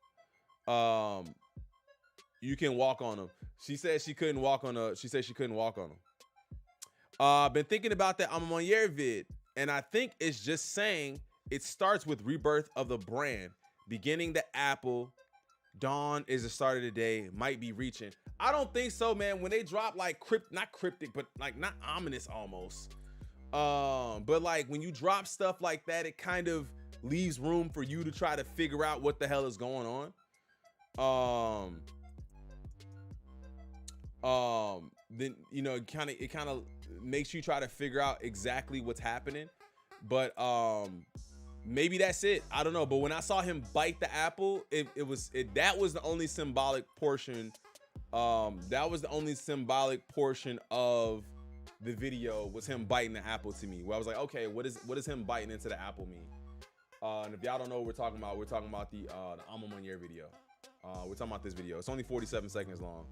You can walk on them. She said she couldn't walk on them. Been thinking about that I'm on your vid, and I think it's just saying it starts with rebirth of the brand, beginning the Apple. Dawn is the start of the day. Might be reaching. I don't think so, man. When they drop like not cryptic, but like not ominous almost. But like when you drop stuff like that, it kind of leaves room for you to try to figure out what the hell is going on. Then it kind of makes you try to figure out exactly what's happening. But maybe that's it. I don't know. But when I saw him bite the apple, that was the only symbolic portion. That was the only symbolic portion of the video was him biting the apple to me. Where I was like, okay, what is him biting into the apple mean? And if y'all don't know what we're talking about the I'm on Year video. We're talking about this video. It's only 47 seconds long.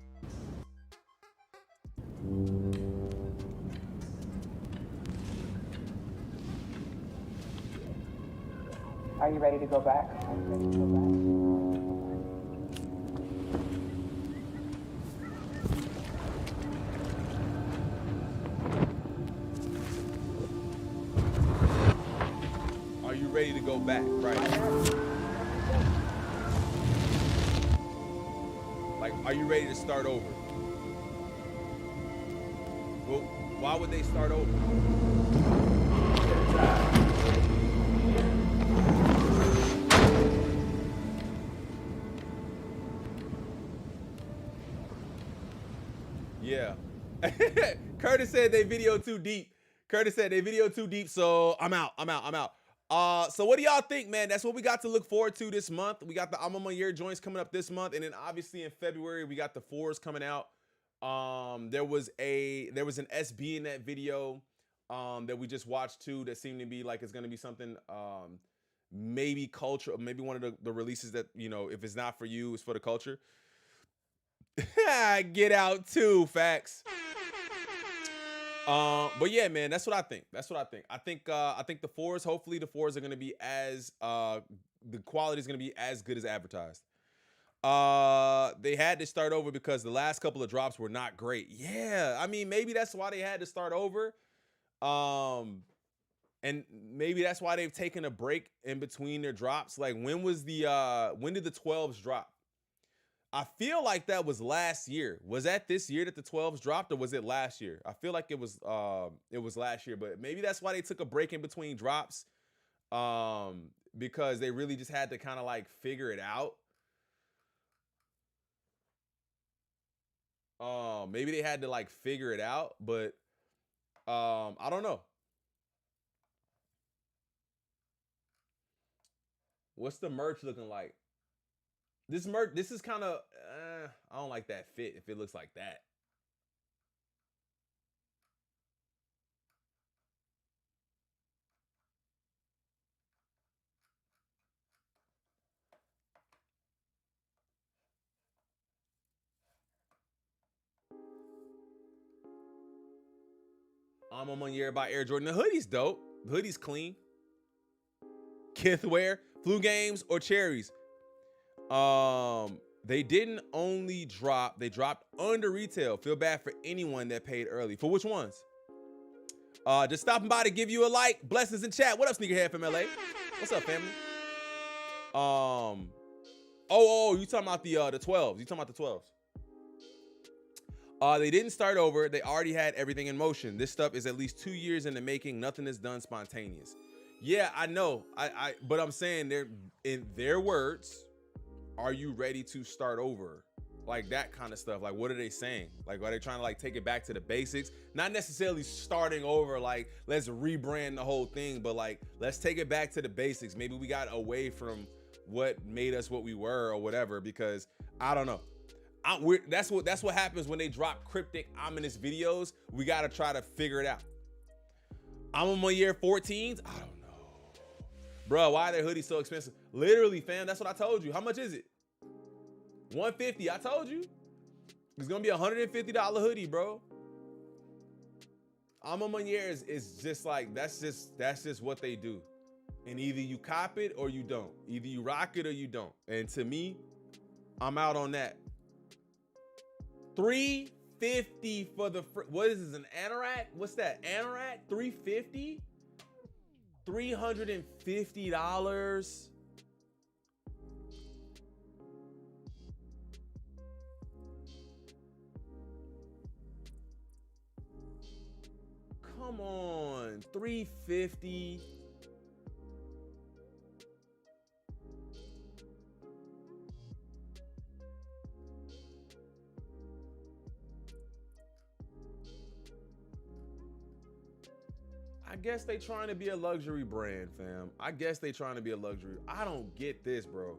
Are you ready to go back? Are you ready to go back? Are you ready to go back? Right. Like, are you ready to start over? Well, why would they start over? Yeah. Curtis said they video too deep. So I'm out. So what do y'all think, man? That's what we got to look forward to this month. We got the I'm on my Year joints coming up this month, and then obviously in February we got the 4s coming out. There was an SB in that video that we just watched too that seemed to be like it's gonna be something maybe culture, maybe one of the releases that, you know, if it's not for you, it's for the culture. Get out too, facts. But yeah, man, that's what I think. I think the 4s, hopefully the 4s are gonna be as the quality is gonna be as good as advertised. They had to start over because the last couple of drops were not great. Yeah, I mean, maybe that's why they had to start over. And maybe that's why they've taken a break in between their drops. Like, when did the 12s drop? I feel like that was last year. Was that this year that the 12s dropped, or was it last year? I feel like it was last year, but maybe that's why they took a break in between drops. Because they really just had to kind of like figure it out. Maybe they had to like figure it out, but I don't know. What's the merch looking like? This merch, this is kind of, I don't like that fit if it looks like that. I'm on my Year by Air Jordan. The hoodie's dope. The hoodie's clean. Kith wear, flu games, or cherries. They didn't only drop, they dropped under retail. Feel bad for anyone that paid early. For which ones? Just stopping by to give you a like. Blessings in chat. What up, Sneakerhead from LA? What's up, family? You talking about the 12s. You talking about the 12s. They didn't start over. They already had everything in motion. This stuff is at least 2 years in the making. Nothing is done spontaneous. Yeah, I know. But I'm saying, they're in their words, are you ready to start over? Like that kind of stuff. Like, what are they saying? Like, are they trying to like take it back to the basics? Not necessarily starting over, like let's rebrand the whole thing, but like let's take it back to the basics. Maybe we got away from what made us what we were or whatever, because I don't know. That's what happens when they drop cryptic, ominous videos. We got to try to figure it out. I'm on my Year 14s. I don't know. Bro, why are their hoodies so expensive? Literally, fam, that's what I told you. How much is it? $150. I told you. It's going to be a $150 hoodie, bro. I'm on my Year is just like, that's just what they do. And either you cop it or you don't. Either you rock it or you don't. And to me, I'm out on that. $350 for the what is this, an anorak? What's that? Anorak? $350? $350. Come on, $350. I guess they trying to be a luxury brand, fam. I guess they trying to be a luxury. I don't get this, bro.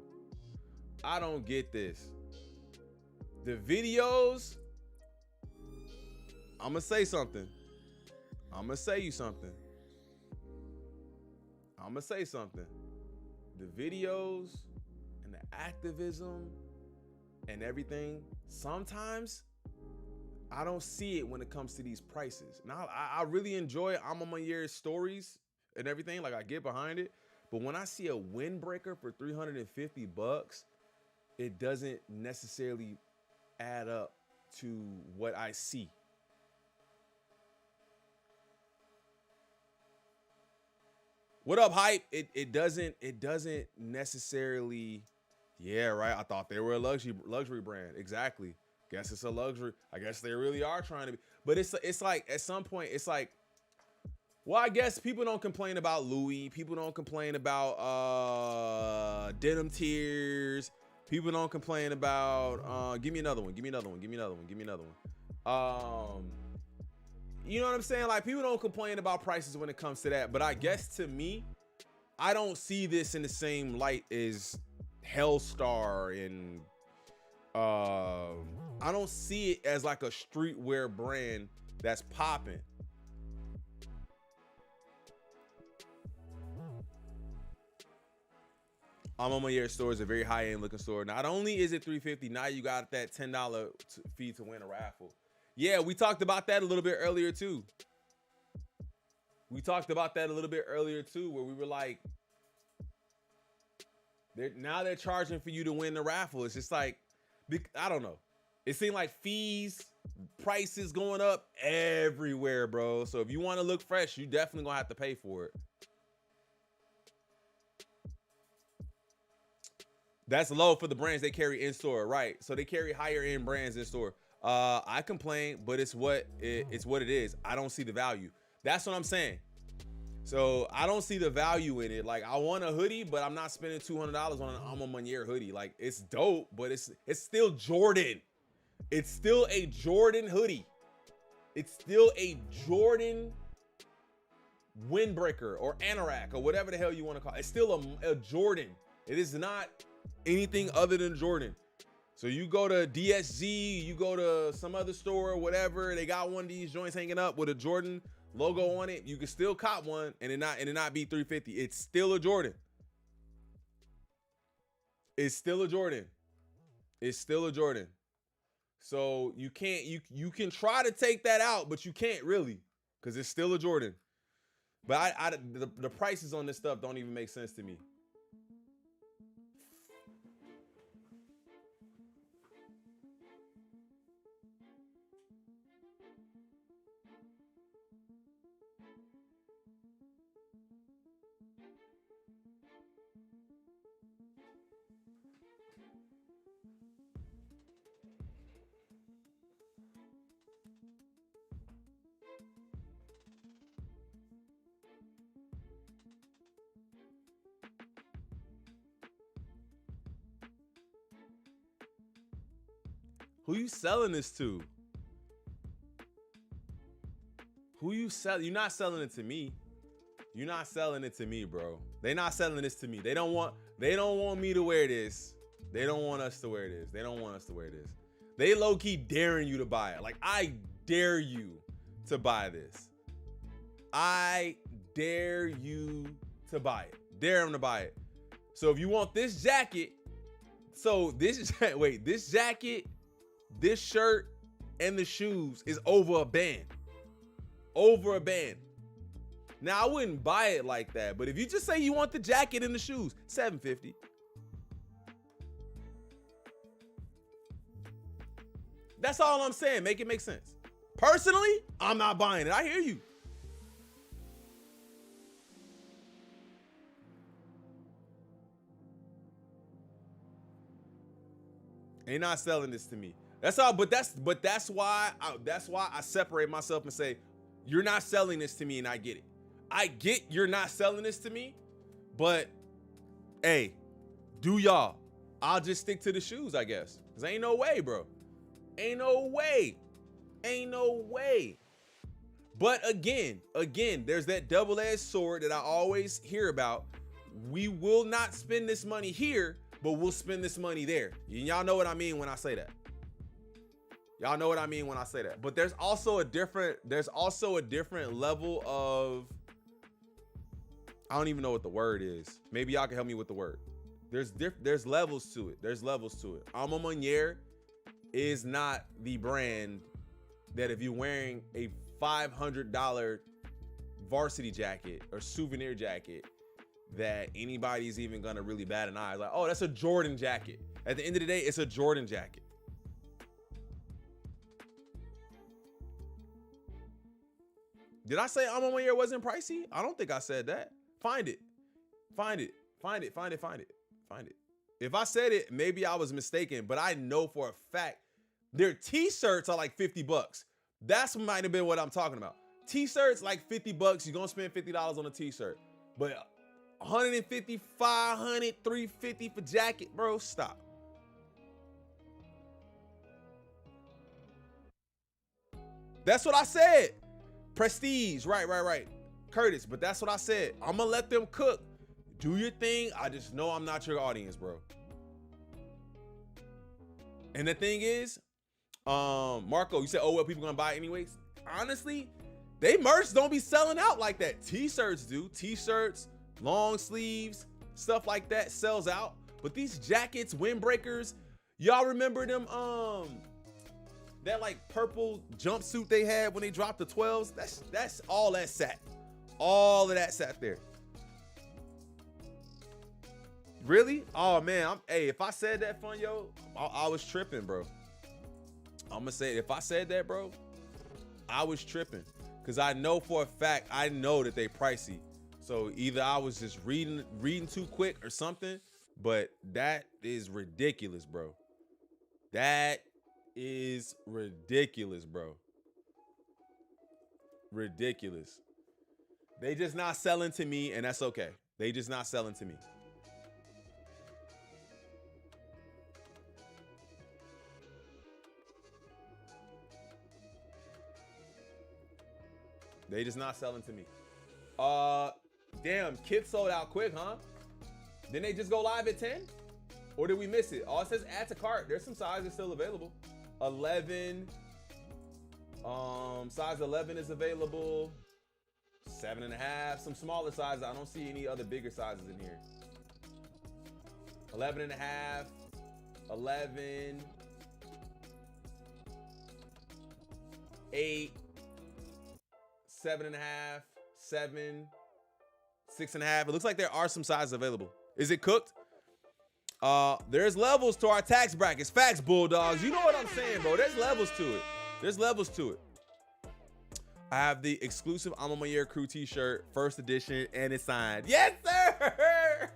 I don't get this. The videos, I'm gonna say something. I'm gonna say you something. I'm gonna say something. The videos and the activism and everything, sometimes I don't see it when it comes to these prices. Now, I really enjoy I'm on my year's stories and everything. Like, I get behind it. But when I see a windbreaker for $350, it doesn't necessarily add up to what I see. What up, hype? It doesn't necessarily. Yeah, right. I thought they were a luxury brand. Exactly. Guess it's a luxury. I guess they really are trying to be. But it's like at some point it's like, well, I guess people don't complain about Louis. People don't complain about denim tears. People don't complain about give me another one. Give me another one. Give me another one. Give me another one. You know what I'm saying? Like, people don't complain about prices when it comes to that. But I guess to me, I don't see this in the same light as Hellstar and I don't see it as like a streetwear brand that's popping. I'm on my year store is a very high-end looking store. Not only is it $350, now you got that $10 fee to win a raffle. Yeah, we talked about that a little bit earlier too. Where we were like, now they're charging for you to win the raffle. It's just like, I don't know. It seemed like fees, prices going up everywhere, bro. So if you want to look fresh, you definitely gonna have to pay for it. That's low for the brands they carry in store, right? So they carry higher end brands in store. I complain, but it's what it is. I don't see the value. That's what I'm saying. So I don't see the value in it. Like, I want a hoodie, but I'm not spending $200 on an Alma Manier hoodie. Like, it's dope, but it's still Jordan. It's still a Jordan hoodie. It's still a Jordan windbreaker or anorak or whatever the hell you want to call it. It's still a Jordan. It is not anything other than Jordan. So you go to DSG, you go to some other store or whatever, they got one of these joints hanging up with a Jordan logo on it. You can still cop one and it not be $350. It's still a Jordan. It's still a Jordan. It's still a Jordan. So you can't, you can try to take that out, but you can't really, because it's still a Jordan. But the prices on this stuff don't even make sense to me. Who you selling this to? Who you sell? You're not selling it to me. You're not selling it to me, bro. They're not selling this to me. They don't want me to wear this. They don't want us to wear this. They don't want us to wear this. They low-key daring you to buy it. Like, I dare you to buy this. I dare you to buy it. Dare them to buy it. So if you want this jacket, this jacket, this shirt, and the shoes is over a band. Over a band. Now, I wouldn't buy it like that, but if you just say you want the jacket and the shoes, $750. That's all I'm saying. Make it make sense. Personally, I'm not buying it. I hear you. They're not selling this to me. That's all. But that's why I separate myself and say, you're not selling this to me, and I get it. I get you're not selling this to me, but hey, do y'all. I'll just stick to the shoes, I guess. Cause ain't no way, bro. Ain't no way. Ain't no way. But again, there's that double-edged sword that I always hear about. We will not spend this money here, but we'll spend this money there. Y'all know what I mean when I say that. Y'all know what I mean when I say that. But there's also a different level of, I don't even know what the word is. Maybe y'all can help me with the word. There's levels to it. There's levels to it. Alma Maniere is not the brand that if you're wearing a $500 varsity jacket or souvenir jacket, that anybody's even gonna really bat an eye. Like, oh, that's a Jordan jacket. At the end of the day, it's a Jordan jacket. Did I say Alma Maniere wasn't pricey? I don't think I said that. Find it. If I said it, maybe I was mistaken, but I know for a fact their t-shirts are like $50. That's might have been what I'm talking about. T-shirts like $50. You're gonna spend $50 on a t-shirt. But 150, 500, 350 for jacket, bro, stop. That's what I said. Prestige, right. Curtis, but that's what I said. I'm gonna let them cook. Do your thing. I just know I'm not your audience, bro. And the thing is, Marco, you said, oh, well, people gonna buy it anyways. Honestly, they merch don't be selling out like that. T-shirts do. T-shirts, long sleeves, stuff like that sells out. But these jackets, windbreakers, y'all remember them, that like purple jumpsuit they had when they dropped the 12s? That's all that sat. All of that sat there. Really? Oh man, hey, if I said that fun, yo, I was tripping, bro. I'm gonna say it. If I said that, bro, I was tripping. Cause I know for a fact, I know that they pricey. So either I was just reading too quick or something, but that is ridiculous, bro. That is ridiculous, bro. Ridiculous. They just not selling to me, and that's okay. They just not selling to me. They just not selling to me. Damn, kits sold out quick, huh? Didn't they just go live at 10? Or did we miss it? Oh, it says add to cart. There's some sizes still available. 11. Size 11 is available. 7.5. Some smaller sizes. I don't see any other bigger sizes in here. 11.5. 11. 8. 7.5, 7, 6.5. It looks like there are some sizes available. Is it cooked? There's levels to our tax brackets. Facts, Bulldogs. You know what I'm saying, bro. There's levels to it. There's levels to it. I have the exclusive Alma Maniere Crew t-shirt, first edition, and it's signed. Yes, sir!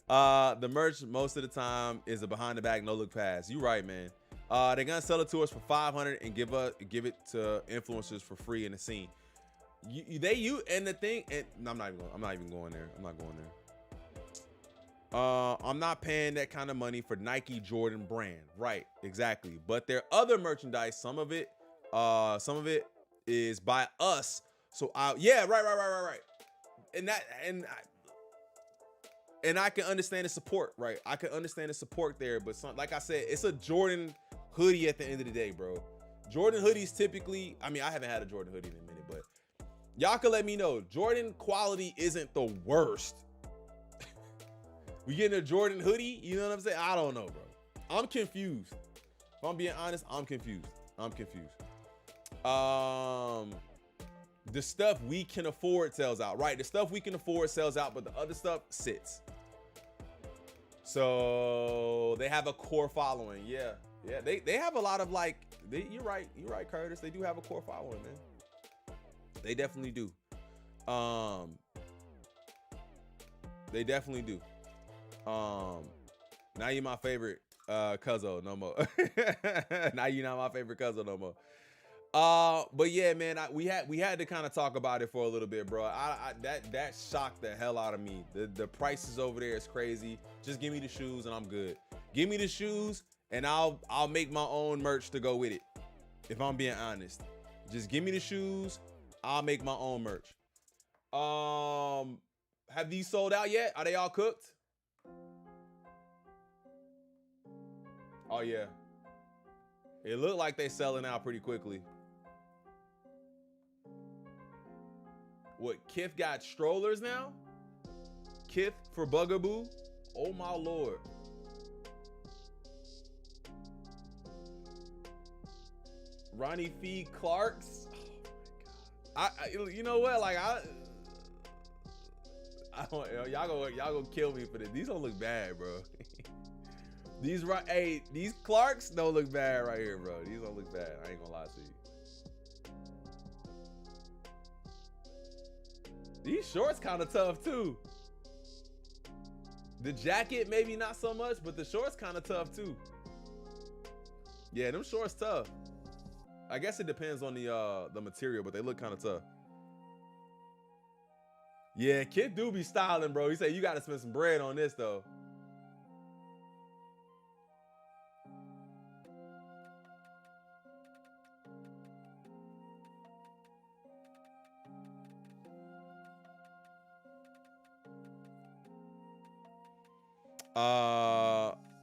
The merch most of the time is a behind the back no look pass. You right, man. They're gonna sell it to us for $500 and give it to influencers for free in the scene. And the thing, and no, I'm not even going there. I'm not going there. I'm not paying that kind of money for Nike Jordan brand. Right, exactly. But their other merchandise, some of it is by us. So right. And I can understand the support, right? I can understand the support there, but like I said, it's a Jordan hoodie at the end of the day, bro. Jordan hoodies typically, I mean, I haven't had a Jordan hoodie in a minute, but y'all can let me know. Jordan quality isn't the worst. We getting a Jordan hoodie? You know what I'm saying? I don't know, bro. I'm confused. If I'm being honest, I'm confused. The stuff we can afford sells out, right? The stuff we can afford sells out, but the other stuff sits. So they have a core following. Yeah. They have a lot of like, you're right, Curtis. They do have a core following, man. They definitely do. They definitely do. Now you're my favorite Cuzzo no more. Now you're not my favorite Cuzzo no more. But yeah, man, we had to kind of talk about it for a little bit, bro. That shocked the hell out of me. The prices over there is crazy. Just give me the shoes and I'm good. Give me the shoes and I'll make my own merch to go with it. If I'm being honest, just give me the shoes. I'll make my own merch. Have these sold out yet? Are they all cooked? Oh yeah. It looked like they selling out pretty quickly. What, Kith got strollers now? Kith for Bugaboo? Oh my Lord. Ronnie Fee Clarks. Oh my God. You know what? Like I don't, y'all gonna kill me for this. These don't look bad, bro. These Clarks don't look bad right here, bro. These don't look bad. I ain't gonna lie to you. These shorts kind of tough too. The jacket maybe not so much, but the shorts kind of tough too. Yeah, them shorts tough. I guess it depends on the material, but they look kind of tough. Yeah, Kid do be styling, bro. He said you gotta spend some bread on this though.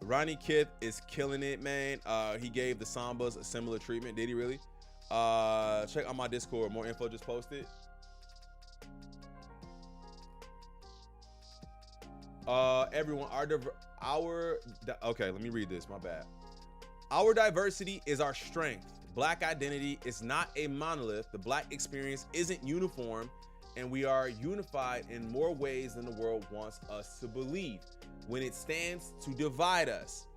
Ronnie Kith is killing it, man. He gave the Sambas a similar treatment. Did he really? Check out my Discord. More info just posted. Everyone, okay, let me read this. My bad. Our diversity is our strength. Black identity is not a monolith. The Black experience isn't uniform, and we are unified in more ways than the world wants us to believe. When it stands to divide us,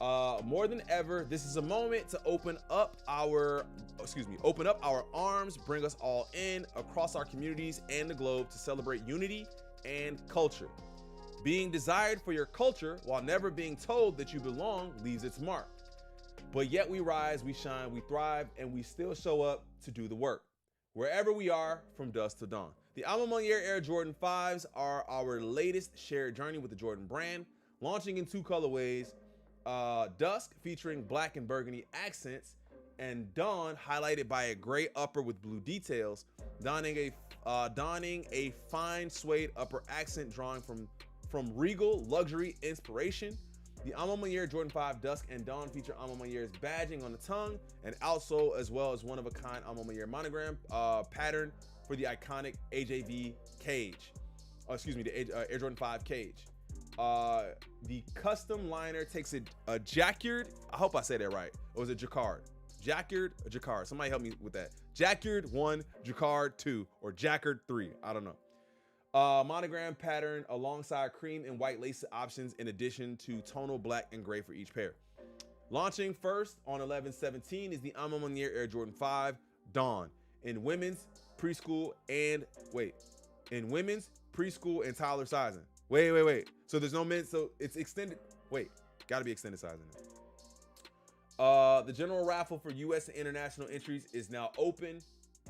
more than ever, this is a moment to open up our arms, bring us all in across our communities and the globe to celebrate unity and culture. Being desired for your culture while never being told that you belong leaves its mark. But yet we rise, we shine, we thrive, and we still show up to do the work. Wherever we are, from dusk to dawn. The Alma Mater Air Jordan 5s are our latest shared journey with the Jordan brand, launching in 2 colorways, dusk featuring black and burgundy accents, and dawn highlighted by a gray upper with blue details, donning a fine suede upper accent drawing from regal luxury inspiration. The Alma Mater Jordan 5 Dusk and Dawn feature Alma Mater's badging on the tongue and outsole, as well as one-of-a-kind Alma Mater monogram pattern for the iconic AJV cage. The Air Jordan 5 cage. The custom liner takes a jacquard. I hope I said that right. Or was it jacquard? Jacquard or jacquard? Somebody help me with that. Jacquard 1, jacquard 2, or jacquard 3. I don't know. Monogram pattern alongside cream and white lace options, in addition to tonal black and gray for each pair. Launching first on 11/17 is the Alma Mater Air Jordan 5 Dawn in women's, preschool, and toddler sizing. Wait. So there's no men's, so it's extended. Wait, gotta be extended sizing. The general raffle for US and international entries is now open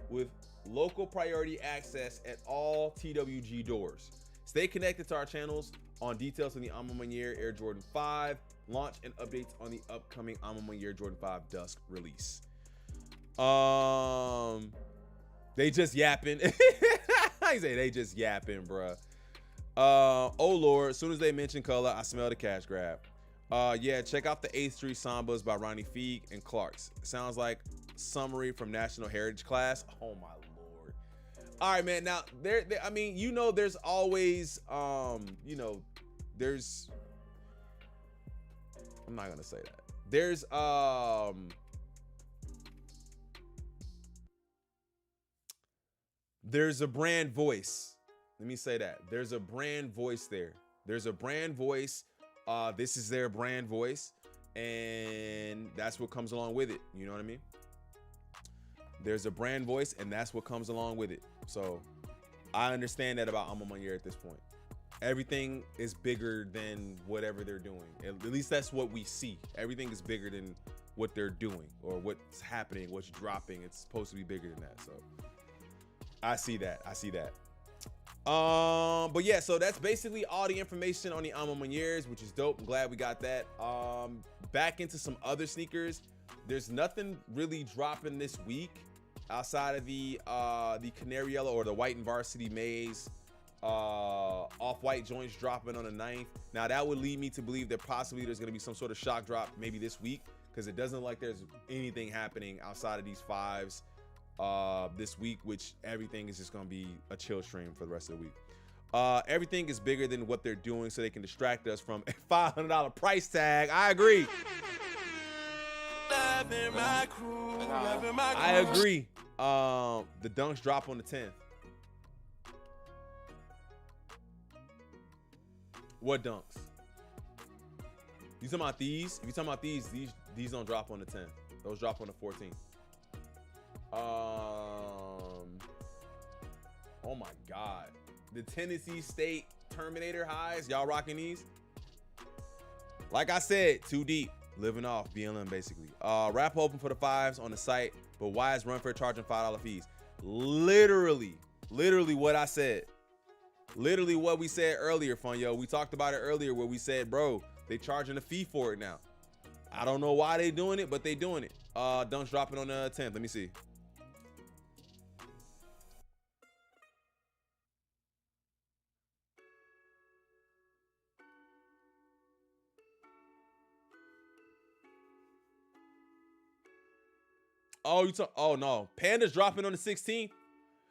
with local priority access at all TWG doors. Stay connected to our channels on details on the Alma Mater Air Jordan 5 launch and updates on the upcoming Alma Mater Jordan 5 Dusk release. They just yapping. I say they just yapping, bruh. Oh Lord, as soon as they mention color, I smell the cash grab. Yeah, check out the 8th Street Sambas by Ronnie Feig and Clarks. Sounds like summary from National Heritage class. Oh my Lord. All right, man. Now I mean, there's always, there's, I'm not gonna say that. There's a brand voice. Let me say that. There's a brand voice there. There's a brand voice. This is their brand voice, and that's what comes along with it. You know what I mean? There's a brand voice, and that's what comes along with it. So I understand that about Alma Mater at this point. Everything is bigger than whatever they're doing. At least that's what we see. Everything is bigger than what they're doing or what's happening, what's dropping. It's supposed to be bigger than that. So I see that. But yeah, so that's basically all the information on the Alma Mater's, which is dope. I'm glad we got that. Back into some other sneakers. There's nothing really dropping this week outside of the Canary Yellow or the White and Varsity Maze off-white joints dropping on the 9th. Now that would lead me to believe that possibly there's going to be some sort of shock drop maybe this week, because it doesn't like there's anything happening outside of these 5s this week, which everything is just gonna be a chill stream for the rest of the week. Everything is bigger than what they're doing, so they can distract us from a $500 price tag. I agree. I agree. The dunks drop on the 10th. What dunks? You talking about these? If you talking about these don't drop on the 10th. Those drop on the 14th. Oh my God. The Tennessee State Terminator highs, y'all rocking these? Like I said, too deep. Living off BLM basically. Wrap open for the 5s on the site, but why is Run Fair charging $5 fees? Literally what I said. Literally what we said earlier, Funyo. We talked about it earlier where we said, bro, they charging a fee for it now. I don't know why they doing it, but they doing it. Dunks dropping on the 10th. Let me see. Oh no, Pandas dropping on the 16th.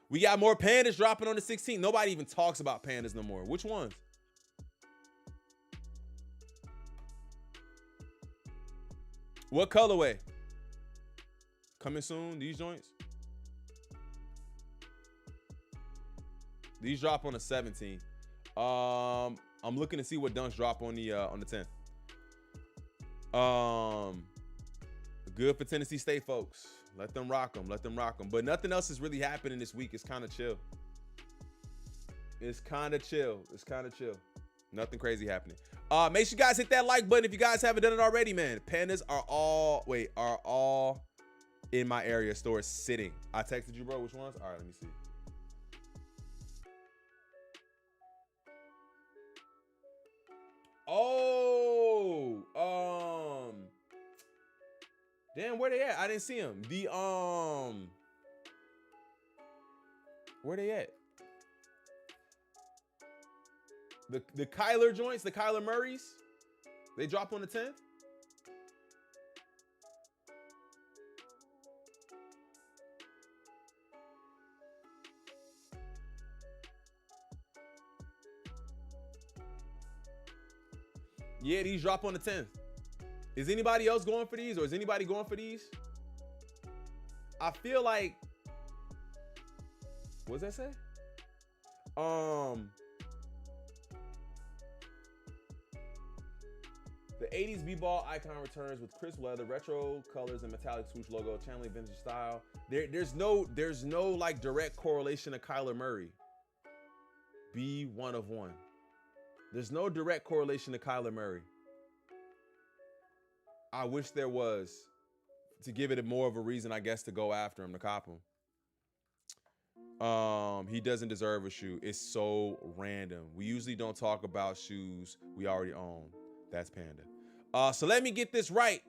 We got more Pandas dropping on the 16th. Nobody even talks about Pandas no more. Which ones? What colorway? Coming soon, these joints? These drop on the 17th. I'm looking to see what dunks drop on the 10th. Good for Tennessee State folks. Let them rock them. Let them rock them. But nothing else is really happening this week. It's kind of chill. It's kind of chill. It's kind of chill. Nothing crazy happening. Make sure you guys hit that like button if you guys haven't done it already, man. Pandas are all in my area store sitting. I texted you, bro. Which ones? All right, let me see. Oh, damn, where they at? I didn't see them. Where they at? The Kyler joints, the Kyler Murrays, they drop on the 10th. Yeah, these drop on the 10th. Is anybody else going for these, or is anybody going for these? I feel like, what does that say? The 80s b-ball icon returns with crisp leather, retro colors, and metallic swoosh logo, channeling vintage style. There's no like direct correlation to Kyler Murray. Be one of one. There's no direct correlation to Kyler Murray. I wish there was, to give it more of a reason, I guess, to go after him, to cop him. He doesn't deserve a shoe. It's so random. We usually don't talk about shoes we already own. That's Panda. So let me get this right.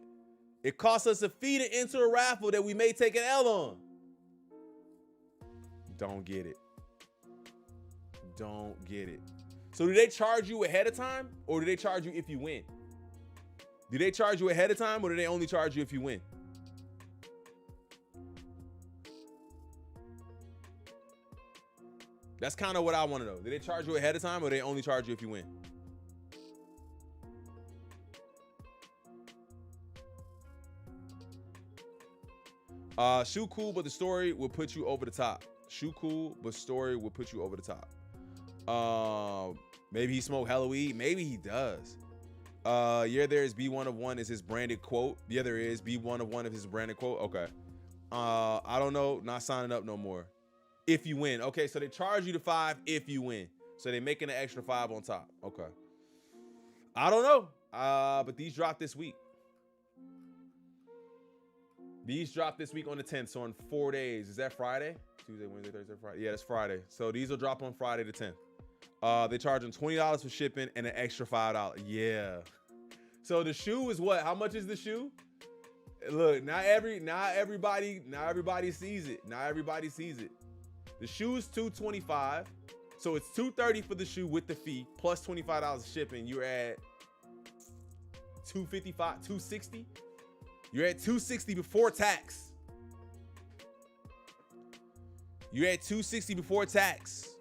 It costs us a fee to enter a raffle that we may take an L on. Don't get it. Don't get it. So do they charge you ahead of time, or do they charge you if you win? Do they charge you ahead of time, or do they only charge you if you win? That's kind of what I want to know. Do they charge you ahead of time, or do they only charge you if you win? Shoe cool, but the story will put you over the top. Shoe cool, but story will put you over the top. Maybe he smoked hella weed. Maybe he does. Yeah, there is B1 of 1 is his branded quote. Yeah, there is B1 of 1 of his branded quote. Okay. I don't know. Not signing up no more. If you win. Okay, so they charge you the 5 if you win. So they're making an extra 5 on top. Okay. I don't know. But these drop this week. These drop this week on the 10th. So in 4 days. Is that Friday? Tuesday, Wednesday, Thursday, Friday. Yeah, that's Friday. So these will drop on Friday the 10th. They're charging $20 for shipping and an extra $5. Yeah. So the shoe is what? How much is the shoe? Look, not everybody sees it. Not everybody sees it. The shoe is $225. So it's $230 for the shoe with the fee plus $25 shipping. You're at $255, $260. You're at 260 before tax. You're at 260 before tax.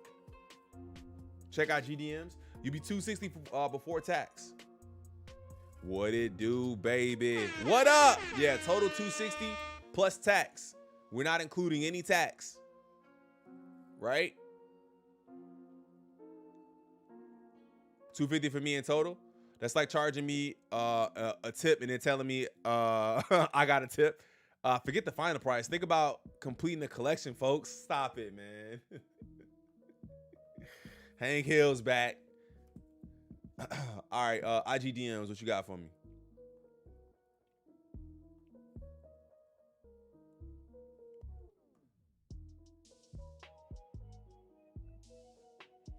Check out GDMs. You be 260 before tax. What it do, baby? What up? Yeah, total 260 plus tax. We're not including any tax. Right? 250 for me in total. That's like charging me a tip and then telling me I got a tip. Forget the final price. Think about completing the collection, folks. Stop it, man. Hank Hill's back. All right, IGDMs, what you got for me?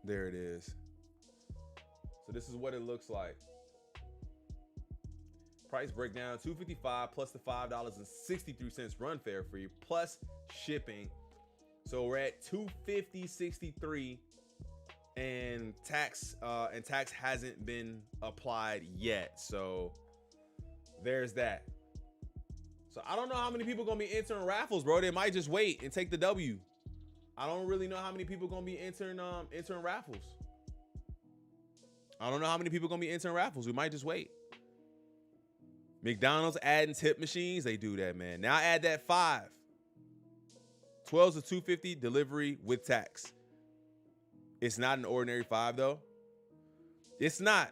There it is. So this is what it looks like. Price breakdown, $255 plus the $5.63 run fare for you, plus shipping. So we're at $250.63, and tax hasn't been applied yet. So there's that. So I don't know how many people gonna be entering raffles, bro. They might just wait and take the W. I don't really know how many people gonna be entering raffles. I don't know how many people gonna be entering raffles. We might just wait. McDonald's adding tip machines. They do that, man. Now add that 5. 12's a $250 delivery with tax. It's not an ordinary 5 though. It's not.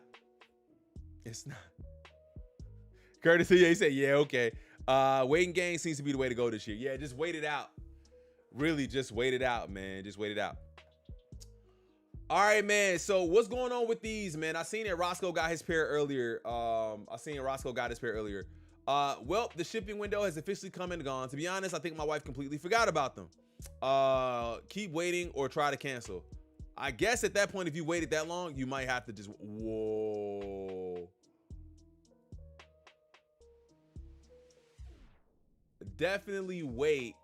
It's not. Curtis, he said, yeah, okay. Wait and gain seems to be the way to go this year. Yeah, just wait it out. Really, just wait it out, man. Just wait it out. All right, man. So what's going on with these, man? I seen that Roscoe got his pair earlier. Well, the shipping window has officially come and gone. To be honest, I think my wife completely forgot about them. Keep waiting or try to cancel. I guess at that point, if you waited that long, you might have to just, whoa. Definitely wait,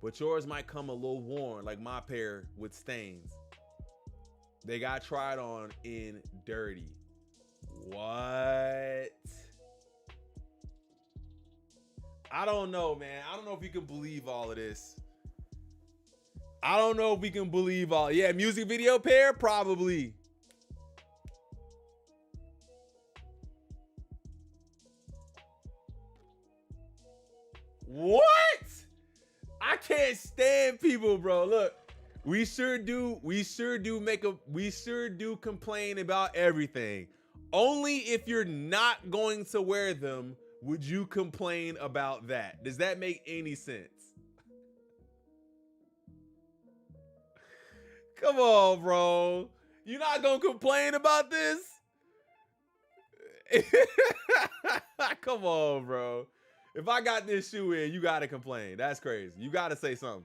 but yours might come a little worn, like my pair with stains. They got tried on in dirty. What? I don't know, man. I don't know if you can believe all of this. I don't know if we can believe all. Yeah, music video pair? Probably. What? I can't stand people, bro. Look. We sure do complain about everything. Only if you're not going to wear them would you complain about that. Does that make any sense? Come on, bro. You're not gonna complain about this? Come on, bro. If I got this shoe in, you gotta complain. That's crazy. You gotta say something.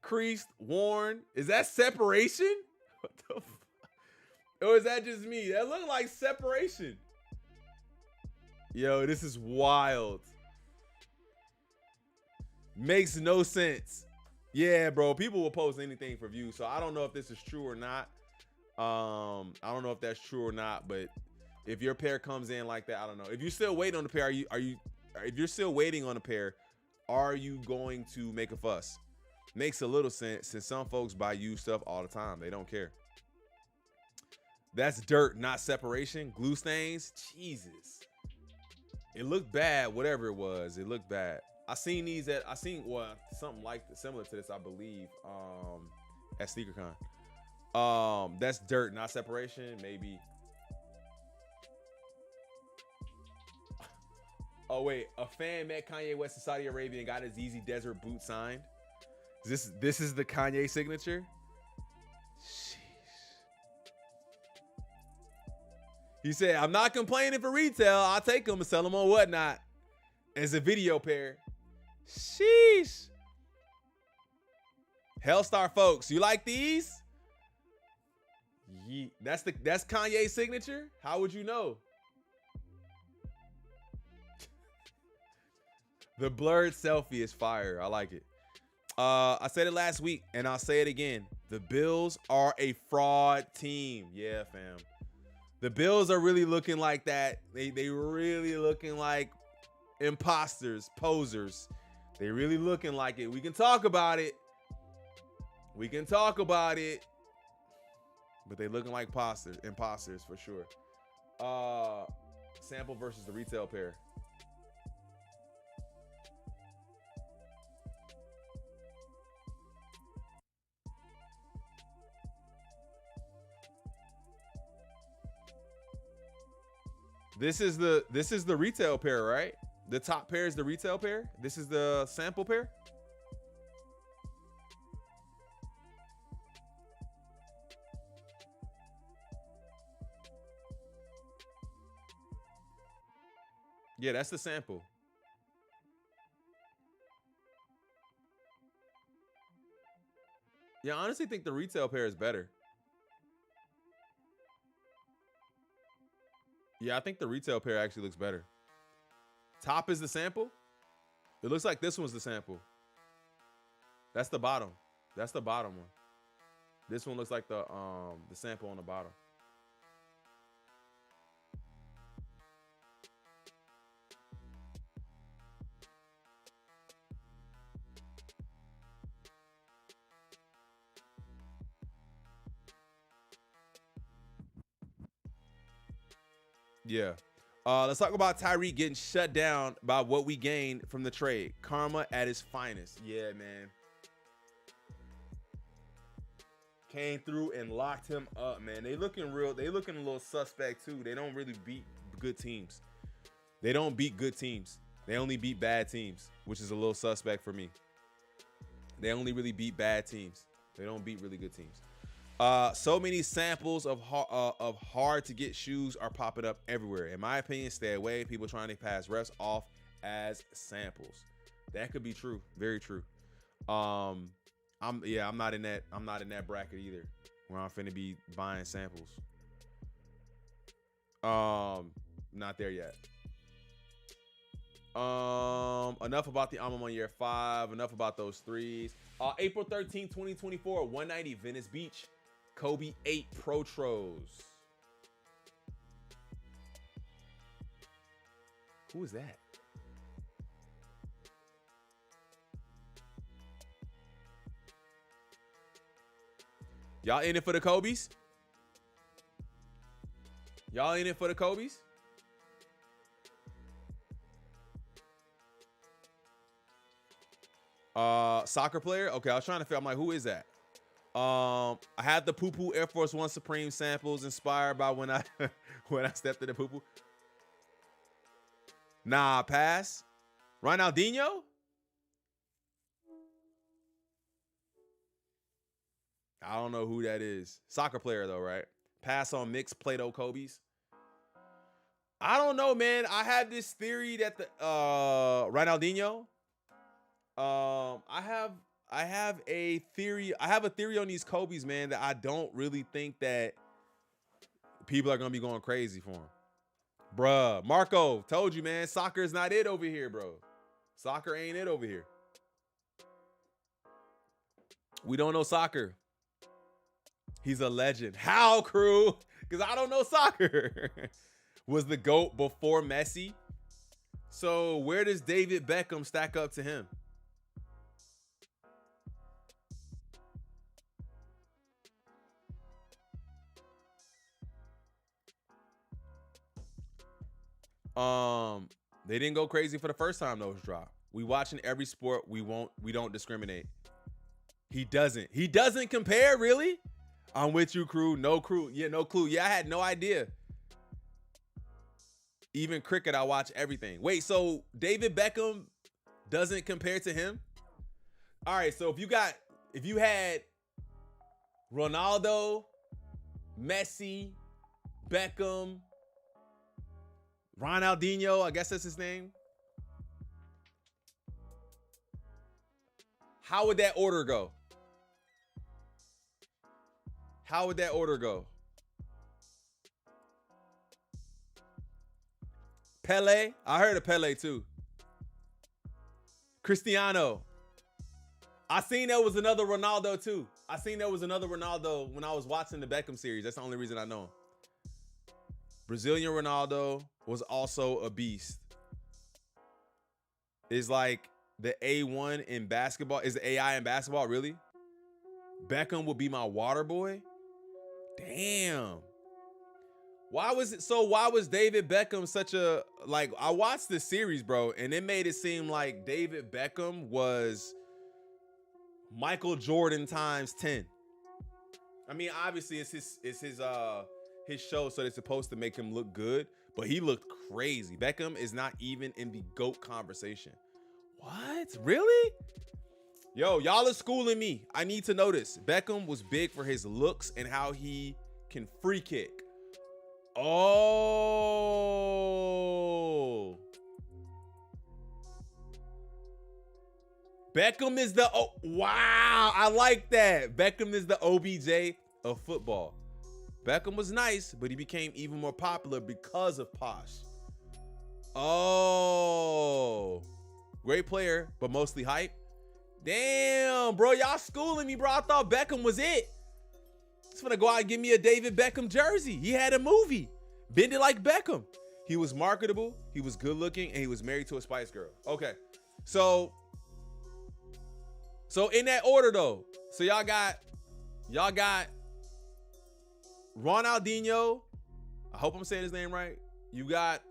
Creased, worn. Is that separation? What the fuck? Or is that just me? That look like separation. Yo, this is wild. Makes no sense. Yeah, bro. People will post anything for views, so I don't know if this is true or not. I don't know if that's true or not, but if your pair comes in like that, I don't know. If you're still waiting on the pair, if you're still waiting on a pair, are you going to make a fuss? Makes a little sense since some folks buy used stuff all the time. They don't care. That's dirt, not separation. Glue stains. Jesus. It looked bad, whatever it was. It looked bad. I seen something like similar to this, I believe, at SneakerCon. That's dirt, not separation. Maybe. Oh wait, a fan met Kanye West in Saudi Arabia and got his Yeezy Desert boot signed. This is the Kanye signature. Sheesh. He said, "I'm not complaining for retail. I'll take them and sell them on Whatnot as a video pair." Sheesh. Hellstar folks, you like these? That's Kanye's signature. How would you know? The blurred selfie is fire. I like it. I said it last week and I'll say it again. The Bills are a fraud team. Yeah, fam. The Bills are really looking like that. They really looking like imposters, posers. They really looking like it. We can talk about it. We can talk about it. But they looking like imposters for sure. Sample versus the retail pair. This is the retail pair, right? The top pair is the retail pair. This is the sample pair. Yeah, that's the sample. Yeah, I honestly think the retail pair is better. Yeah, I think the retail pair actually looks better. Top is the sample. It looks like this one's the sample. That's the bottom. That's the bottom one. This one looks like the sample on the bottom. Yeah. Let's talk about Tyreek getting shut down by what we gained from the trade. Karma at its finest. Yeah, man. Came through and locked him up, man. They looking a little suspect too. They don't really beat good teams. They don't beat good teams. They only beat bad teams, which is a little suspect for me. They only really beat bad teams. They don't beat really good teams. So many samples of hard to get shoes are popping up everywhere. In my opinion, stay away. People trying to pass refs off as samples. That could be true. Very true. I'm not in that bracket either, where I'm finna be buying samples. Not there yet. Enough about the Alma Year 5. Enough about those threes. April 13, 2024, 190 Venice Beach. Kobe 8 Protros. Who is that? Y'all in it for the Kobe's? Y'all in it for the Kobe's? Soccer player? Okay, I was trying to figure. I'm like, who is that? I had the Poo Poo Air Force One Supreme samples inspired by when I when I stepped in the Poo Poo. Nah, pass. Ronaldinho? I don't know who that is. Soccer player though, right? Pass on mixed Play-Doh Kobe's. I don't know, man. I have this theory that the Ronaldinho. I have a theory on these Kobe's, man, that I don't really think that people are gonna be going crazy for him. Bruh, Marco, told you, man, soccer is not it over here, bro. Soccer ain't it over here. We don't know soccer. He's a legend. How, crew? Because I don't know soccer. Was the GOAT before Messi? So where does David Beckham stack up to him? They didn't go crazy for the first time those dropped. We watching every sport. We don't discriminate. He doesn't compare, really? I'm with you, crew. No crew. Yeah, no clue. Yeah, I had no idea. Even cricket, I watch everything. Wait, so David Beckham doesn't compare to him? All right, so if you had Ronaldo, Messi, Beckham, Ronaldinho, I guess that's his name. How would that order go? How would that order go? Pele? I heard of Pele too. Cristiano. I seen there was another Ronaldo too. I seen there was another Ronaldo when I was watching the Beckham series. That's the only reason I know him. Brazilian Ronaldo was also a beast. is like the A1 in basketball, is the AI in basketball, really? Beckham would be my water boy? Damn. Why was David Beckham such a, like, I watched this series, bro, and it made it seem like David Beckham was Michael Jordan times 10. I mean, obviously it's his show, so they're supposed to make him look good, but he looked crazy. Beckham is not even in the GOAT conversation. What? Really? Yo, y'all are schooling me. I need to know this. Beckham was big for his looks and how he can free kick. Oh. Beckham is the, oh, wow, I like that. Beckham is the OBJ of football. Beckham was nice, but he became even more popular because of Posh. Oh. Great player, but mostly hype. Damn, bro, y'all schooling me, bro. I thought Beckham was it. Just gonna go out and give me a David Beckham jersey. He had a movie, Bend It Like Beckham. He was marketable, he was good looking, and he was married to a Spice Girl. Okay, so in that order though, so y'all got Ronaldinho. I hope I'm saying his name right. You got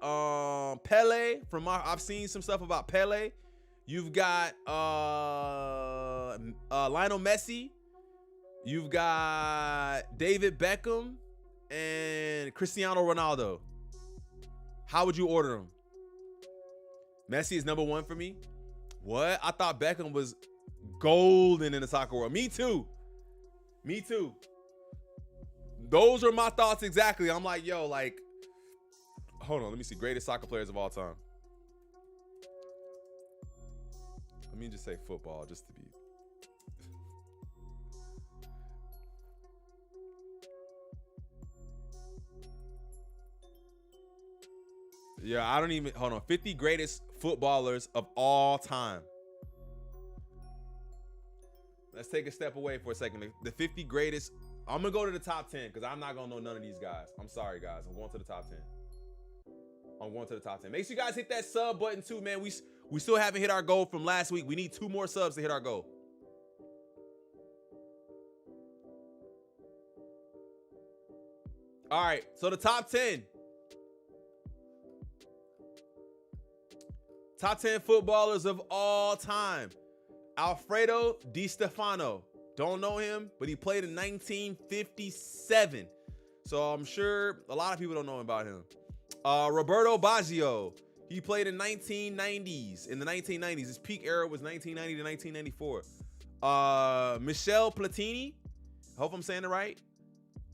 Pele from I've seen some stuff about Pele. You've got Lionel Messi. You've got David Beckham and Cristiano Ronaldo. How would you order them? Messi is number one for me. What? I thought Beckham was golden in the soccer world. Me too. Me too. Those are my thoughts exactly. I'm like, yo, like, hold on. Let me see. Greatest soccer players of all time. Let me just say football, just to be. Yeah, I don't even, hold on. 50 greatest footballers of all time. Let's take a step away for a second. The 50 greatest, I'm going to go to the top 10 because I'm not going to know none of these guys. I'm sorry, guys. I'm going to the top 10. I'm going to the top 10. Make sure you guys hit that sub button too, man. We still haven't hit our goal from last week. We need 2 more subs to hit our goal. All right, so the top 10. Top 10 footballers of all time. Alfredo Di Stefano. Don't know him, but he played in 1957. So I'm sure a lot of people don't know about him. Roberto Baggio. He played in 1990s. In the 1990s, his peak era was 1990 to 1994. Michel Platini. I hope I'm saying it right.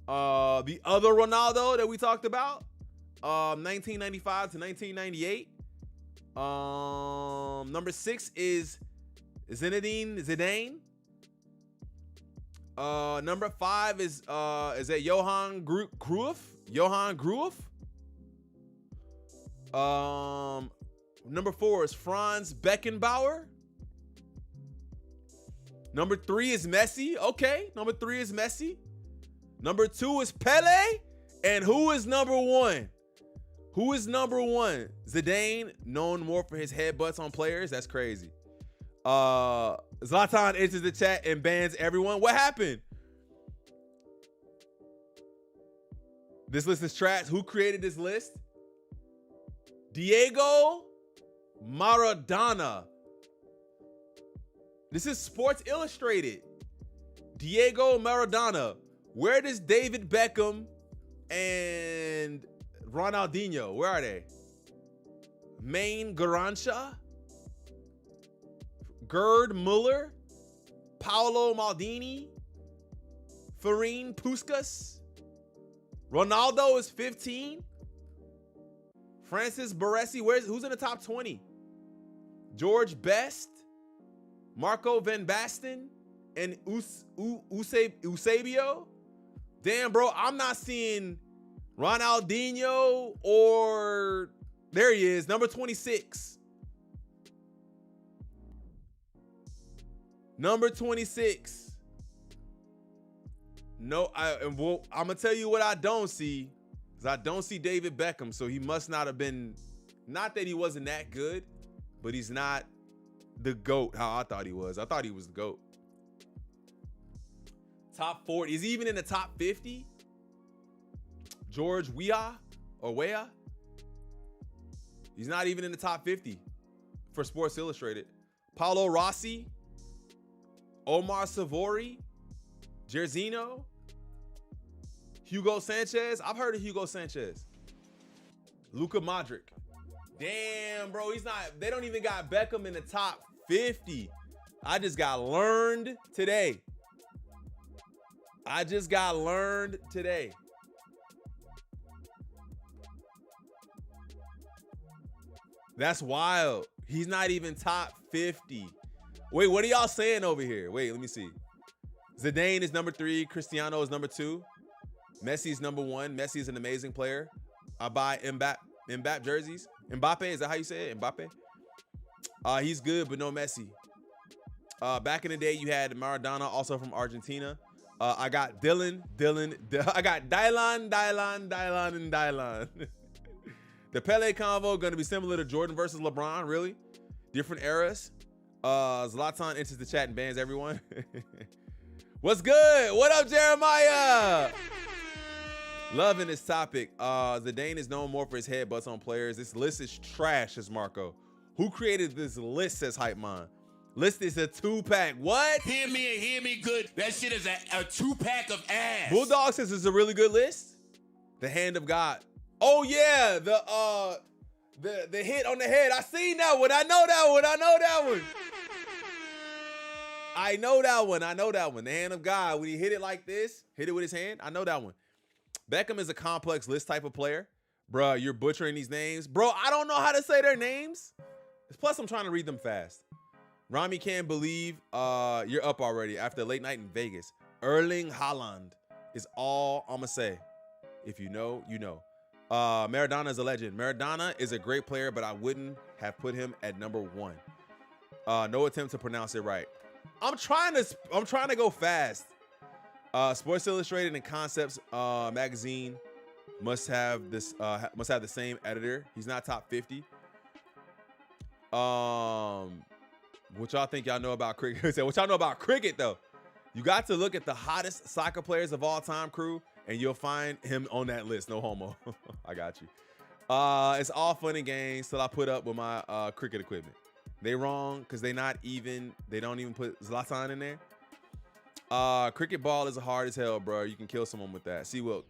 The other Ronaldo that we talked about. 1995 to 1998. Number 6 is Zinedine Zidane. Number 5 is that Johan Cruyff? Johan Cruyff. Number 4 is Franz Beckenbauer. Number 3 is Messi. Okay, number 3 is Messi. Number 2 is Pele. And who is number 1? Who is number 1? Zidane, known more for his headbutts on players. That's crazy. Zlatan enters the chat and bans everyone. What happened? This list is trash. Who created this list? Diego Maradona. This is Sports Illustrated. Diego Maradona. Where does David Beckham and Ronaldinho, where are they? Maine Garancha, Gerd Muller, Paolo Maldini, Farine Puskas. Ronaldo is 15. Francis Baresi, who's in the top 20? George Best, Marco Van Basten, and Eusebio. Damn, bro, I'm not seeing Ronaldinho or, there he is, number 26. Number 26. No, I'm gonna tell you what I don't see. Because I don't see David Beckham, so he must not have been, not that he wasn't that good, but he's not the GOAT how I thought he was. I thought he was the GOAT. Top 40. Is he even in the top 50? George Weah or Weah? He's not even in the top 50 for Sports Illustrated. Paulo Rossi, Omar Savori, Jerzino, Hugo Sanchez. I've heard of Hugo Sanchez. Luka Modric. Damn, bro, he's not. They don't even got Beckham in the top 50. I just got learned today. That's wild. He's not even top 50. Wait, what are y'all saying over here? Wait, let me see. Zidane is number 3. Cristiano is number 2. Messi is number 1. Messi is an amazing player. I buy Mbappe jerseys. Mbappe, is that how you say it? Mbappe? He's good, but no Messi. Back in the day, you had Maradona, also from Argentina. I got Dylan. I got Dylan, and Dylan. The Pele convo going to be similar to Jordan versus LeBron, really? Different eras. Zlatan enters the chat and bans everyone. What's good? What up, Jeremiah? Loving this topic. Zidane is known more for his headbutts on players. This list is trash, says Marco. Who created this list, says Hype Man. List is a 2-pack. What? Hear me good. That shit is a 2-pack of ass. Bulldog says it's a really good list. The Hand of God. Oh yeah, the hit on the head. I seen that one. I know that one. I know that one. The Hand of God. When he hit it like this, hit it with his hand. I know that one. Beckham is a complex list type of player. Bruh, you're butchering these names. Bro, I don't know how to say their names. Plus, I'm trying to read them fast. Rami can't believe you're up already after a late night in Vegas. Erling Haaland is all I'm going to say. If you know, you know. Maradona is a legend. Maradona is a great player, but I wouldn't have put him at number 1. No attempt to pronounce it right. I'm trying to go fast. Sports Illustrated and Concepts magazine must have the same editor. He's not top 50. What y'all think y'all know about cricket? What y'all know about cricket though? You got to look at the hottest soccer players of all time, crew, and you'll find him on that list. No homo. I got you. It's all fun and games till I put up with my cricket equipment. They wrong because they don't even put Zlatan in there. Cricket ball is hard as hell, bro. You can kill someone with that. See, Will.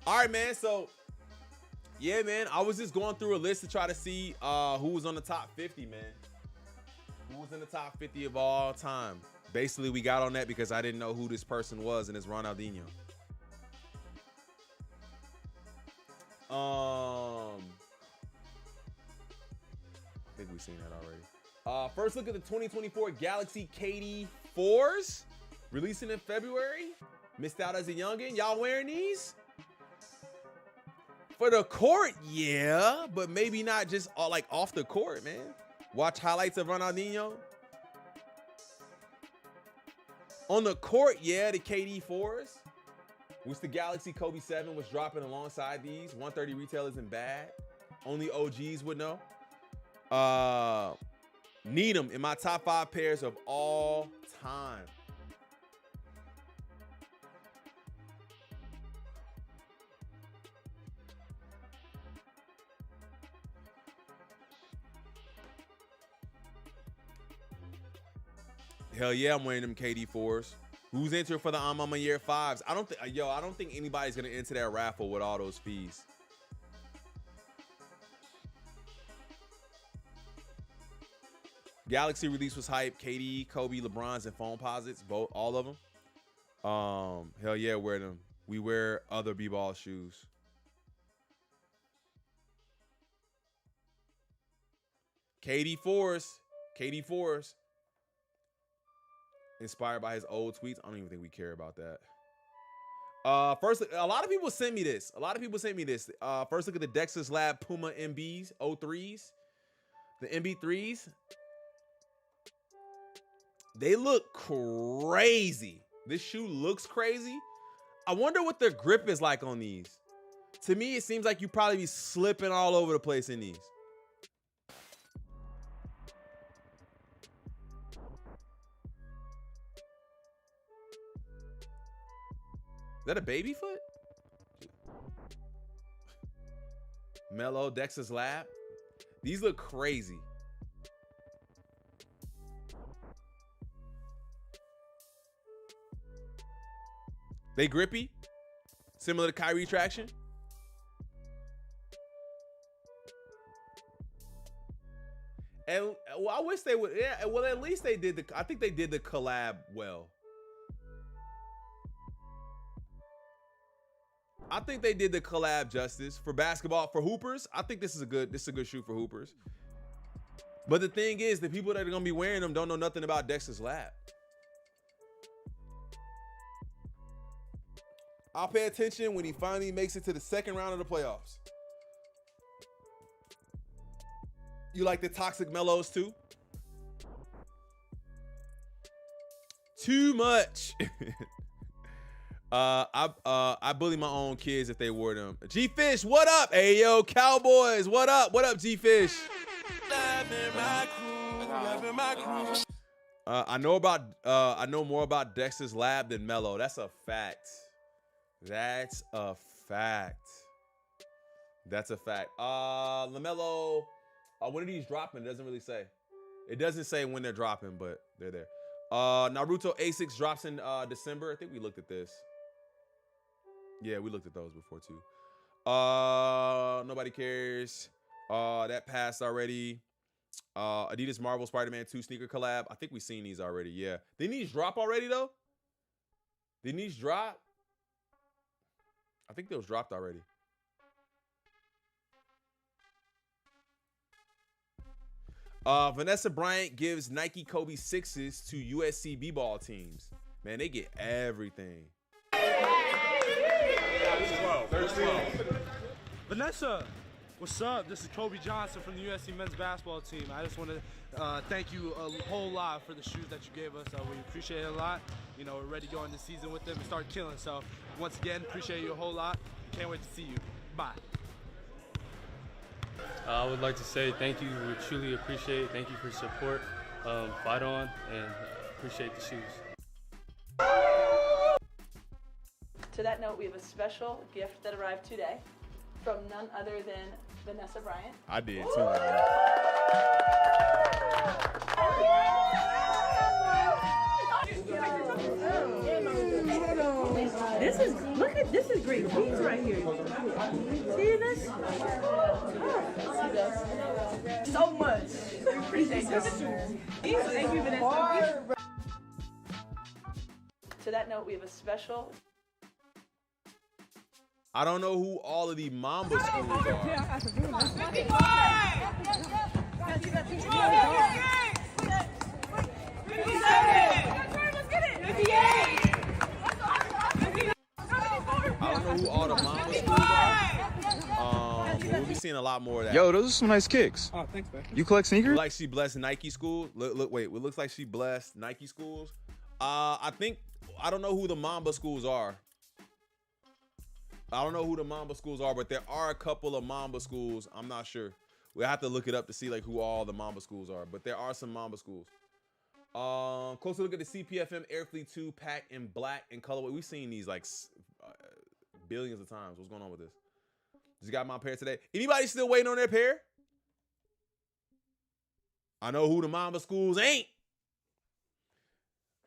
All right, man. So, yeah, man. I was just going through a list to try to see who was on the top 50, man. Who was in the top 50 of all time? Basically, we got on that because I didn't know who this person was, and it's Ronaldinho. I think we've seen that already. First look at the 2024 Galaxy KD4s. Releasing in February. Missed out as a youngin'. Y'all wearing these? For the court, yeah. But maybe not just like off the court, man. Watch highlights of Ronaldinho. On the court, yeah, the KD4s. Which the Galaxy Kobe 7 was dropping alongside these. 130 retail isn't bad. Only OGs would know. Need them in my top 5 pairs of all time. Hell yeah, I'm wearing them KD4s. Who's entering for the Mama Year 5s? I don't think anybody's gonna enter that raffle with all those fees. Galaxy release was hype. KD, Kobe, LeBron's, and phone posits, all of them. Hell yeah, wear them. We wear other B-ball shoes. KD4s. Inspired by his old tweets. I don't even think we care about that. First, a lot of people sent me this. First look at the Dexter's Lab Puma MBs, 03s. The MB3s. They look crazy. This shoe looks crazy. I wonder what the grip is like on these. To me, it seems like you probably be slipping all over the place in these. that a baby foot? Mellow, Dexter's Lab. These look crazy. They grippy, similar to Kyrie traction. And well, I wish they would. Yeah, well, at least they did the. I think they did the collab well. I think they did the collab justice for basketball for hoopers. I think this is a good shoe for hoopers. But the thing is, the people that are gonna be wearing them don't know nothing about Dexter's Lab. I'll pay attention when he finally makes it to the second round of the playoffs. You like the toxic mellows too? Too much. I bully my own kids if they wore them. G Fish, what up? Hey yo, Cowboys, what up? What up, G Fish? I know more about Dexter's Lab than Mello. That's a fact. That's a fact. That's a fact. LaMelo, when are these dropping? It doesn't really say. It doesn't say when they're dropping, but they're there. Naruto A6 drops in December. I think we looked at this. Yeah, we looked at those before too. Nobody cares. That passed already. Adidas Marvel Spider-Man 2 sneaker collab. I think we've seen these already. Yeah. Didn't these drop already though? Didn't these drop? I think those dropped already. Vanessa Bryant gives Nike Kobe 6s to USC b-ball teams. Man, they get everything. Vanessa, what's up? This is Kobe Johnson from the USC men's basketball team. I just want to thank you a whole lot for the shoes that you gave us. We appreciate it a lot. You know, we're ready to go into the season with them and start killing. So, once again, appreciate you a whole lot. Can't wait to see you. Bye. I would like to say thank you. We truly appreciate it. Thank you for your support. Fight on, and appreciate the shoes. To that note, we have a special gift that arrived today from none other than Vanessa Bryant. I did too. This is great beats right here. See this? So much. We appreciate this. Thank you, Vanessa. To that note, we have a special. I don't know who all of the Mamba schools are. I don't know who all the Mamba schools are. We'll be seeing a lot more of that. Yo, those are some nice kicks. Oh, thanks, man. You collect sneakers? Like she blessed Nike schools. Wait. It looks like she blessed Nike schools. I don't know who the Mamba schools are. I don't know who the Mamba schools are, but there are a couple of Mamba schools. I'm not sure. We'll have to look it up to see like who all the Mamba schools are, but there are some Mamba schools. Closer look at the CPFM Air Fleet 2 pack in black and colorway. We've seen these like billions of times. What's going on with this? Just got my pair today. Anybody still waiting on their pair? I know who the Mamba schools ain't.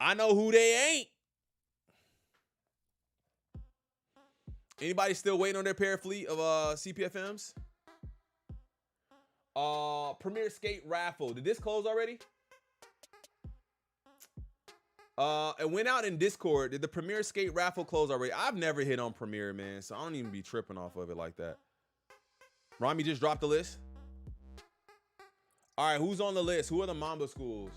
I know who they ain't. Anybody still waiting on their pair fleet of CPFMs? Premier Skate Raffle. Did this close already? It went out in Discord. Did the Premier Skate Raffle close already? I've never hit on Premier, man, so I don't even be tripping off of it like that. Rami just dropped the list. All right, who's on the list? Who are the Mamba schools?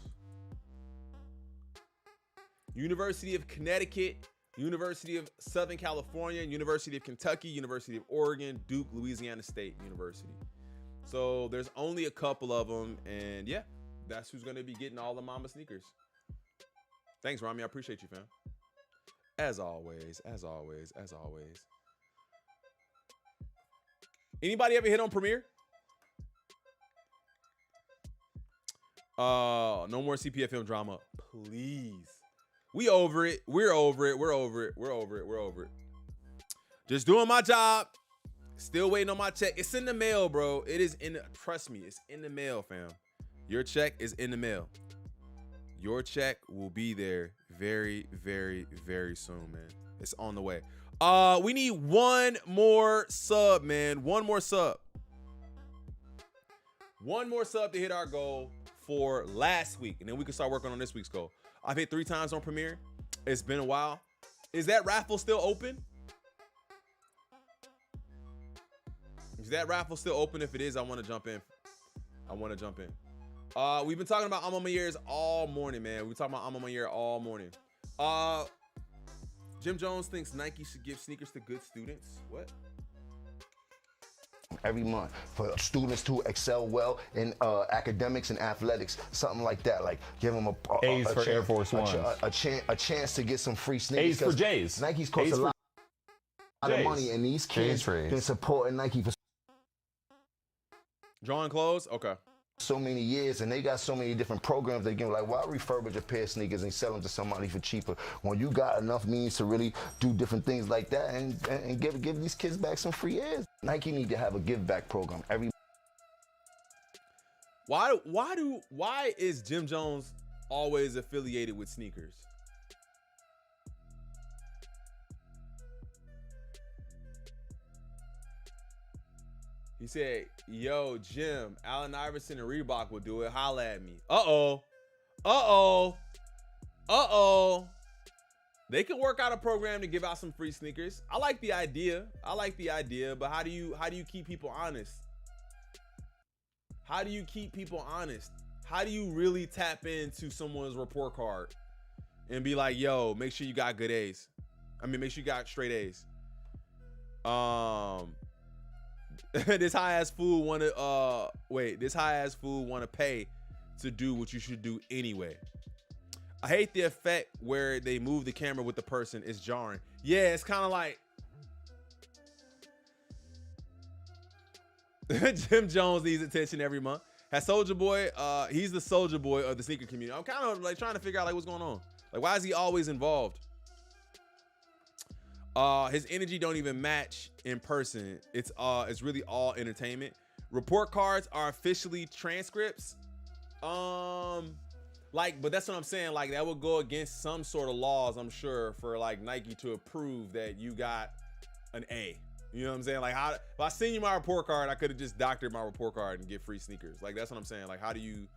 University of Connecticut, University of Southern California, University of Kentucky, University of Oregon, Duke, Louisiana State University. So there's only a couple of them, and yeah, that's who's going to be getting all the Mamba sneakers. Thanks, Rami. I appreciate you, fam. As always. Anybody ever hit on Premiere? No more CPFM drama, please. We over it. We're over it. Just doing my job. Still waiting on my check. It's in the mail, bro. It is in the, trust me, it's in the mail, fam. Your check is in the mail. Your check will be there very, very, very soon, man. It's on the way. We need one more sub, man. One more sub. One more sub to hit our goal for last week, and then we can start working on this week's goal. I've hit 3 times on Premiere. It's been a while. Is that raffle still open? Is that raffle still open? If it is, I want to jump in. We've been talking about alma years all morning, man. We've been talking about alma year all morning. Jim Jones thinks Nike should give sneakers to good students. What? Every month for students to excel well in academics and athletics, something like that. Like give them A's for Air Force Ones. A chance to get some free sneakers. A's for J's. Nike's cost a lot of money, and these kids been supporting Nike for drawing clothes. Okay. So many years, and they got so many different programs. They give like, why refurbish a pair of sneakers and sell them to somebody for cheaper when you got enough means to really do different things like that and give these kids back some free airs. Nike need to have a give back program. Why is Jim Jones always affiliated with sneakers? He said, yo, Jim, Allen Iverson and Reebok will do it. Holla at me. Uh-oh. They can work out a program to give out some free sneakers. I like the idea, but how do you keep people honest? How do you keep people honest? How do you really tap into someone's report card and be like, yo, make sure you got good A's? I mean, make sure you got straight A's. This high ass fool wanna pay to do what you should do anyway. I hate the effect where they move the camera with the person. It's jarring. Yeah, it's kind of like Jim Jones needs attention every month. Has Soulja Boy, he's the Soulja Boy of the sneaker community. I'm kind of like trying to figure out like what's going on. Like, why is he always involved? His energy don't even match in person. It's really all entertainment. Report cards are officially transcripts. But that's what I'm saying. Like, that would go against some sort of laws, I'm sure, for like Nike to approve that you got an A. You know what I'm saying? Like, if I send you my report card, I could have just doctored my report card and get free sneakers. Like, that's what I'm saying. Like, how do you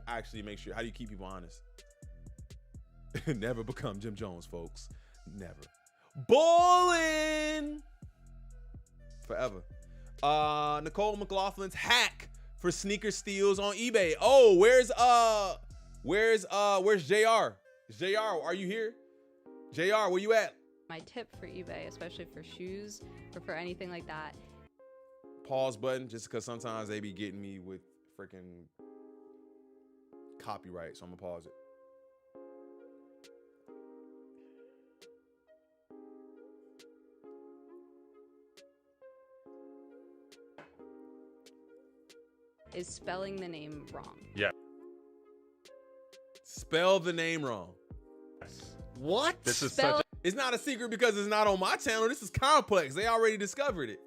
actually make sure? How do you keep people honest? Never become Jim Jones, folks. Never. Ballin' forever. Nicole McLaughlin's hack for sneaker steals on eBay. Oh, where's JR? JR, are you here? JR, where you at? My tip for eBay, especially for shoes or for anything like that. Pause button, just because sometimes they be getting me with freaking copyright, so I'm gonna pause it. Is spelling the name wrong. Yeah. Spell the name wrong. What? This is Spell- such It's not a secret because it's not on my channel. This is complex. They already discovered it.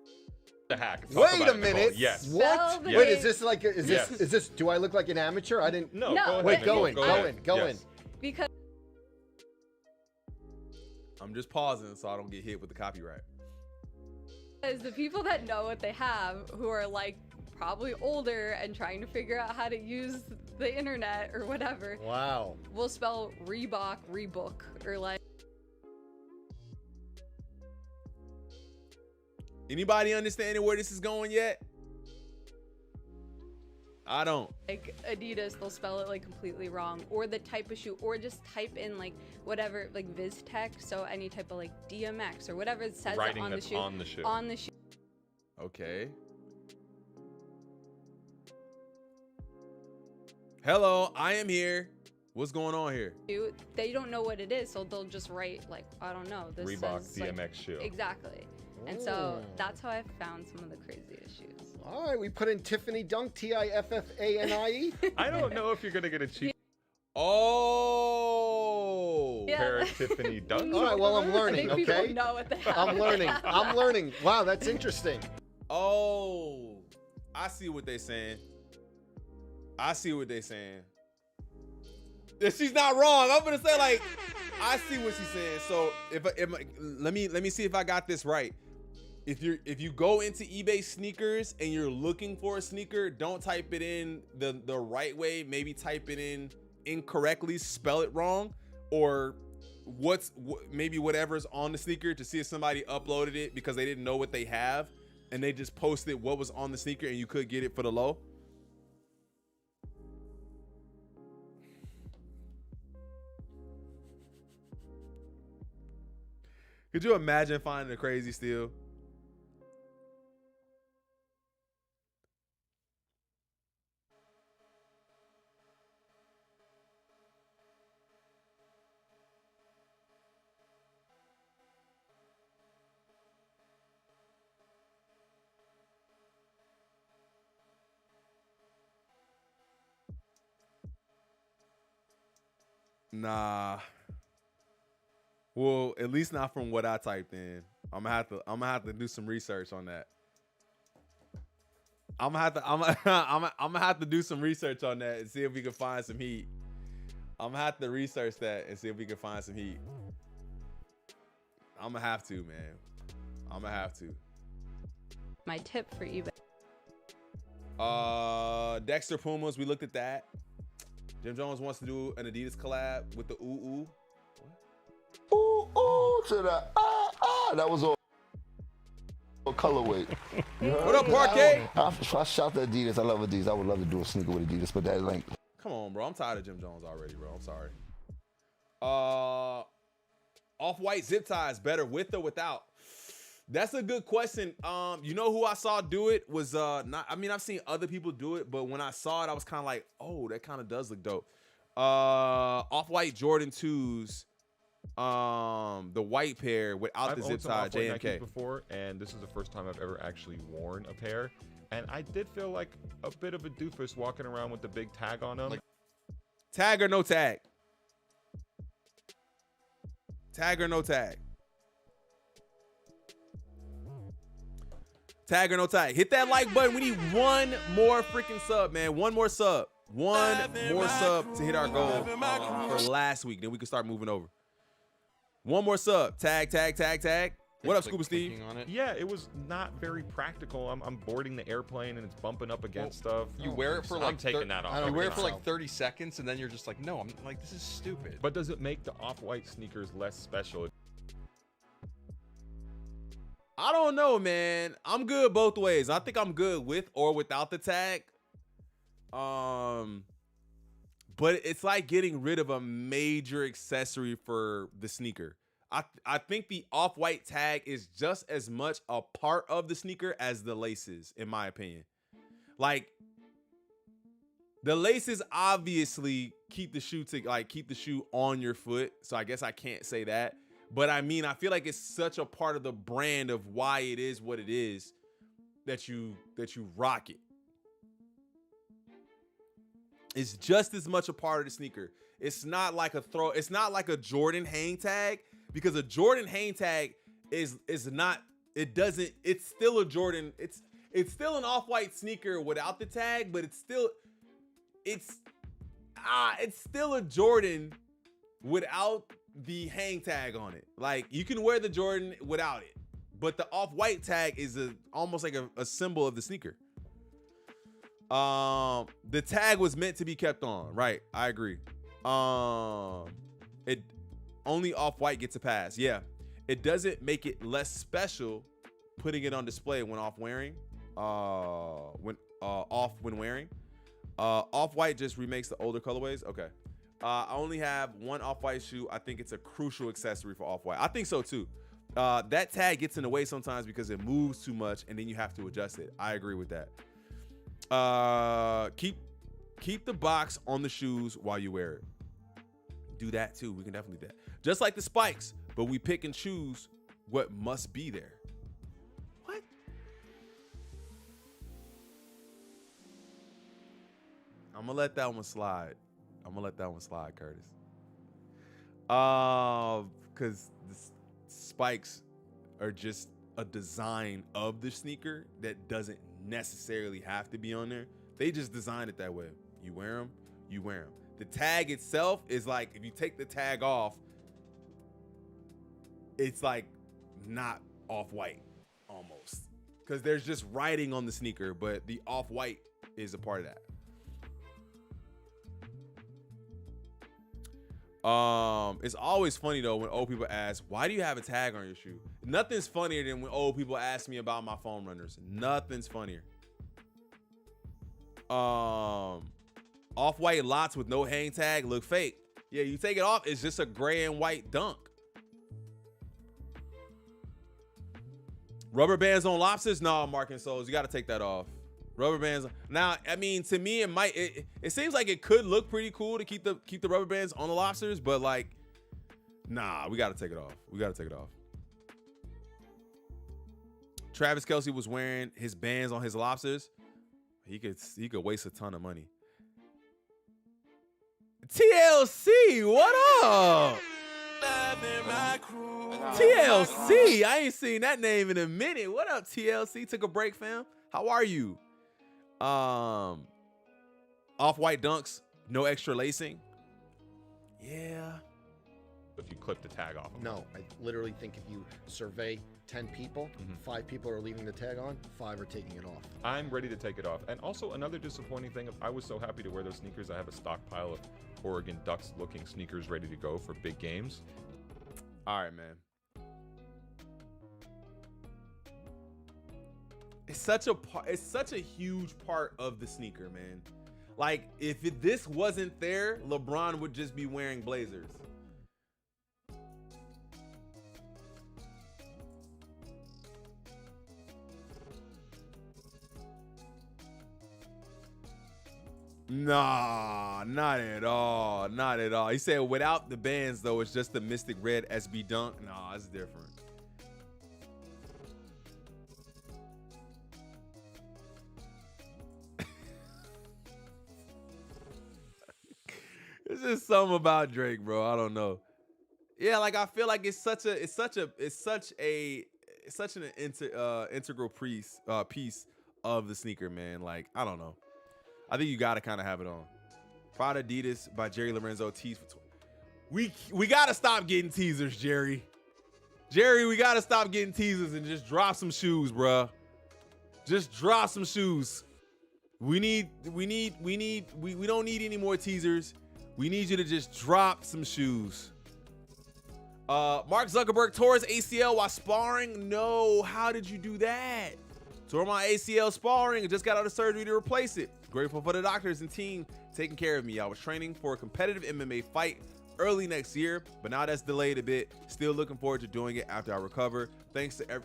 a hack. Talk Wait about a it, minute. Nicole. Yes. What? Spell the Wait, name- is this like is this do I look like an amateur? I didn't. No. No, Go ahead. Wait, Nicole. go in. Yes. Because I'm just pausing so I don't get hit with the copyright. the people that know what they have, who are like probably older and trying to figure out how to use the internet or whatever, Wow. will spell Reebok, Rebook, or like. Anybody understanding where this is going yet? I don't. Like Adidas, they'll spell it like completely wrong, or the type of shoe, or just type in like whatever, like VizTech, so any type of like DMX or whatever it says Writing on the that's shoe. on the shoe. On the shoe. Okay. Hello, I am here. What's going on here? They don't know what it is, so they'll just write like, I don't know. This Reebok says, like, DMX shoe. Exactly. And so that's how I found some of the craziest shoes. All right, we put in Tiffany Dunk, Tiffanie. I don't know if you're gonna get a cheap. Oh. pair of Tiffany Dunks. All right, well, I'm I learning, think people okay? know what they have. I'm learning. I'm learning. Wow, that's interesting. Oh, I see what they're saying. I see what they're saying. If she's not wrong, I'm gonna say like, I see what she's saying. So let me see if I got this right. If you go into eBay sneakers and you're looking for a sneaker, don't type it in the right way. Maybe type it in incorrectly, spell it wrong, or maybe whatever's on the sneaker to see if somebody uploaded it because they didn't know what they have and they just posted what was on the sneaker and you could get it for the low. Could you imagine finding a crazy steal? Nah. Well, at least not from what I typed in. I'm gonna have to do some research on that. I'm gonna have to do some research on that and see if we can find some heat. I'm gonna have to research that and see if we can find some heat. I'm gonna have to, man. I'm gonna have to. My tip for eBay. Dexter Pumas, we looked at that. Jim Jones wants to do an Adidas collab with the Ooh. Ooh to the that was all colorway. What up, Parquet? I shout to Adidas. I love Adidas. I would love to do a sneaker with Adidas, but that link. Come on, bro. I'm tired of Jim Jones already, bro. I'm sorry. Off-white zip ties, better with or without? That's a good question. You know who I saw do it was I've seen other people do it, but when I saw it, I was kind of like, oh, that kind of does look dope. Off-white Jordan 2s, the white pair without the zip tie, JMK. Before, and this is the first time I've ever actually worn a pair, and I did feel like a bit of a doofus walking around with the big tag on them. Tag or no tag? Tag or no tag? Tag or no tag? Hit that like button. We need one more freaking sub, man. One more sub. One more sub to hit our goal for last week. Then we can start moving over. One more sub. Tag. What up, Scuba Steve? Yeah, it was not very practical. I'm boarding the airplane and it's bumping up against stuff. You wear it for like I'm taking that off. You wear it for like 30 seconds and then you're just like, no, I'm like, this is stupid. But does it make the off-white sneakers less special? I don't know, man. I'm good both ways. I think I'm good with or without the tag. But it's like getting rid of a major accessory for the sneaker. I think the off-white tag is just as much a part of the sneaker as the laces, in my opinion. Like, the laces obviously keep the shoe on your foot. So I guess I can't say that. But I mean, I feel like it's such a part of the brand of why it is what it is that you rock it. It's just as much a part of the sneaker. It's not like it's not like a Jordan hang tag, because a Jordan hang tag is not, it's still a Jordan. It's still an off-white sneaker without the tag, but it's still a Jordan without the hang tag on it. Like, you can wear the Jordan without it, but the off-white tag is almost like a symbol of the sneaker. The tag was meant to be kept on, right? I agree. It only off-white gets a pass. Yeah, it doesn't make it less special putting it on display when off wearing. When wearing. Off-white just remakes the older colorways. Okay. I only have one off-white shoe. I think it's a crucial accessory for off-white. I think so too. That tag gets in the way sometimes because it moves too much and then you have to adjust it. I agree with that. Keep the box on the shoes while you wear it. Do that too. We can definitely do that. Just like the spikes, but we pick and choose what must be there. What? I'm gonna let that one slide. Curtis. Because the spikes are just a design of the sneaker that doesn't necessarily have to be on there. They just designed it that way. You wear them, you wear them. The tag itself is like, if you take the tag off, it's like not off-white almost. Because there's just writing on the sneaker, but the off-white is a part of that. It's always funny though when old people ask, why do you have a tag on your shoe? Nothing's funnier than when old people ask me about my foam runners. Nothing's funnier. Off-white lots with no hang tag look fake. Yeah, you take it off, it's just a gray and white dunk. Rubber bands on lobsters? No, Mark and Souls, you got to take that off. Rubber bands. Now, I mean, to me, it seems like it could look pretty cool to keep the rubber bands on the lobsters, but like, nah, we got to take it off. We got to take it off. Travis Kelce was wearing his bands on his lobsters. He could waste a ton of money. TLC, what up? TLC, I ain't seen that name in a minute. What up, TLC? Took a break, fam. How are you? Off-white dunks, no extra lacing. Yeah. If you clip the tag off. No, I literally think if you survey 10 people, 5 people are leaving the tag on, 5 are taking it off. I'm ready to take it off. And also another disappointing thing, I was so happy to wear those sneakers. I have a stockpile of Oregon Ducks looking sneakers ready to go for big games. All right, man. It's such a huge part of the sneaker, man. Like, if this wasn't there, LeBron would just be wearing Blazers. Nah, not at all. Not at all. He said without the bands, though, it's just the Mystic Red SB Dunk. Nah, it's different. It's just something about Drake, bro. I don't know. Yeah, like I feel like it's such an integral piece of the sneaker, man. Like, I don't know. I think you gotta kind of have it on. Prada Adidas by Jerry Lorenzo tees for we gotta stop getting teasers, Jerry. Jerry, we gotta stop getting teasers and just drop some shoes, bruh. Just drop some shoes. We don't need any more teasers. We need you to just drop some shoes. Mark Zuckerberg tore his ACL while sparring. No, how did you do that? Tore my ACL sparring and just got out of surgery to replace it. Grateful for the doctors and team taking care of me. I was training for a competitive MMA fight early next year, but now that's delayed a bit. Still looking forward to doing it after I recover. Thanks to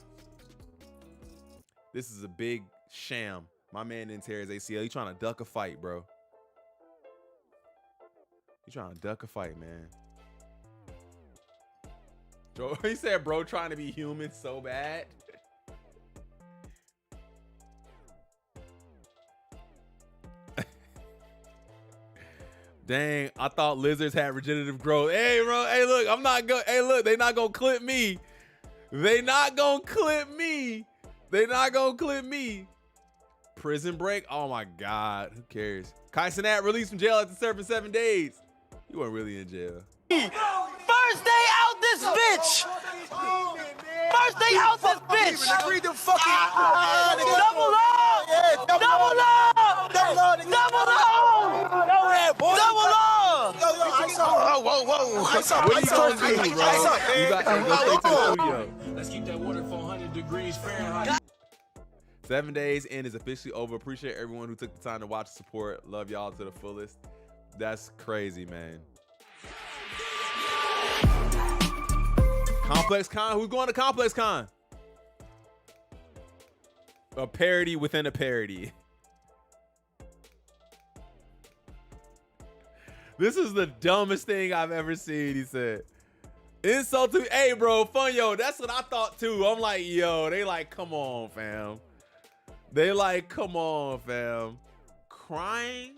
This is a big sham. My man didn't tear his ACL. He's trying to duck a fight, bro. You trying to duck a fight, man. Joe, he said, bro, trying to be human so bad. Dang, I thought lizards had regenerative growth. Hey, bro, hey, look, I'm not going. Hey, look, they not gonna clip me. They not gonna clip me. They not gonna clip me. Prison break. Oh my God, who cares? Kai Cenat released from jail after serving 7 days. You weren't really in jail. First day out this bitch. First day out this bitch. Read the fucking double up. Double up. Double up. Double up. Double up. Whoa, whoa. What are you gonna do, bro? You got to go straight to the studio. Let's keep that water 400 degrees Fahrenheit. 7 days in is officially over. Appreciate everyone who took the time to watch and support. Love y'all to the fullest. That's crazy, man. Complex Con. Who's going to Complex Con? A parody within a parody. This is the dumbest thing I've ever seen, he said. Insult to me. Hey, bro, fun, yo. That's what I thought, too. I'm like, yo, they like, come on, fam. They like, come on, fam. Crying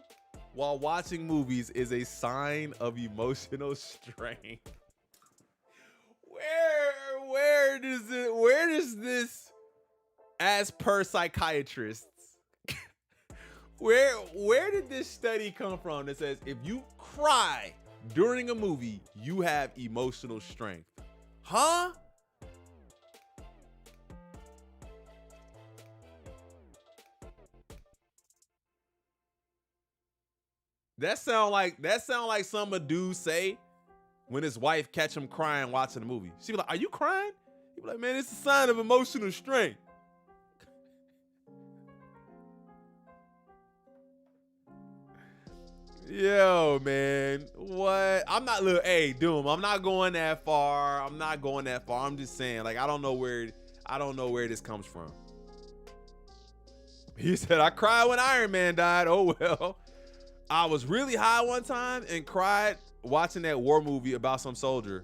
while watching movies is a sign of emotional strength. as per psychiatrists, where did this study come from that says if you cry during a movie, you have emotional strength? Huh? That sound like something a dude say when his wife catch him crying watching the movie. She be like, "Are you crying?" He be like, "Man, it's a sign of emotional strength." Yo, man, what? I'm not hey, Doom. I'm not going that far. I'm just saying, like, I don't know where this comes from. He said, "I cried when Iron Man died." Oh well. I was really high one time and cried watching that war movie about some soldier.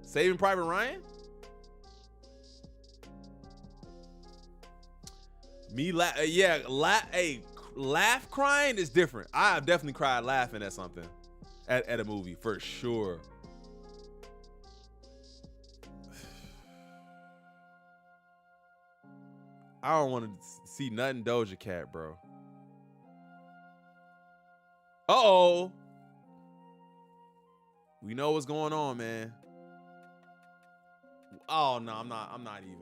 Saving Private Ryan? Laugh crying is different. I have definitely cried laughing at something, at a movie for sure. I don't want to see nothing Doja Cat, bro. Uh-oh. We know what's going on, man. Oh no, I'm not even.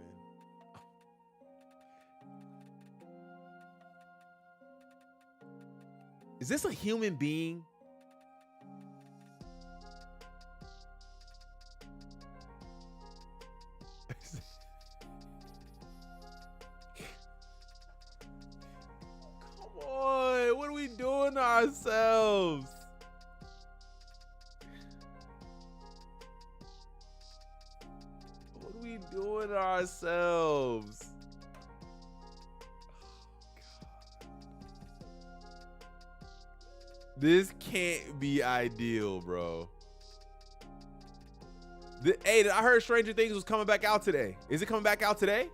Is this a human being? Come on, what are we doing to ourselves? What are we doing to ourselves? This can't be ideal, bro. Hey, I heard Stranger Things was coming back out today. Is it coming back out today?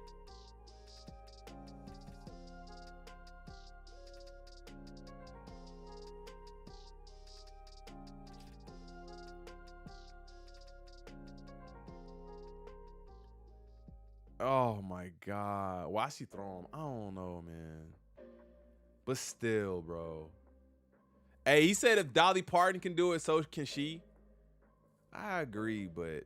Oh my God. Why she throw him? I don't know, man. But still, bro. Hey, he said if Dolly Parton can do it, so can she. I agree, but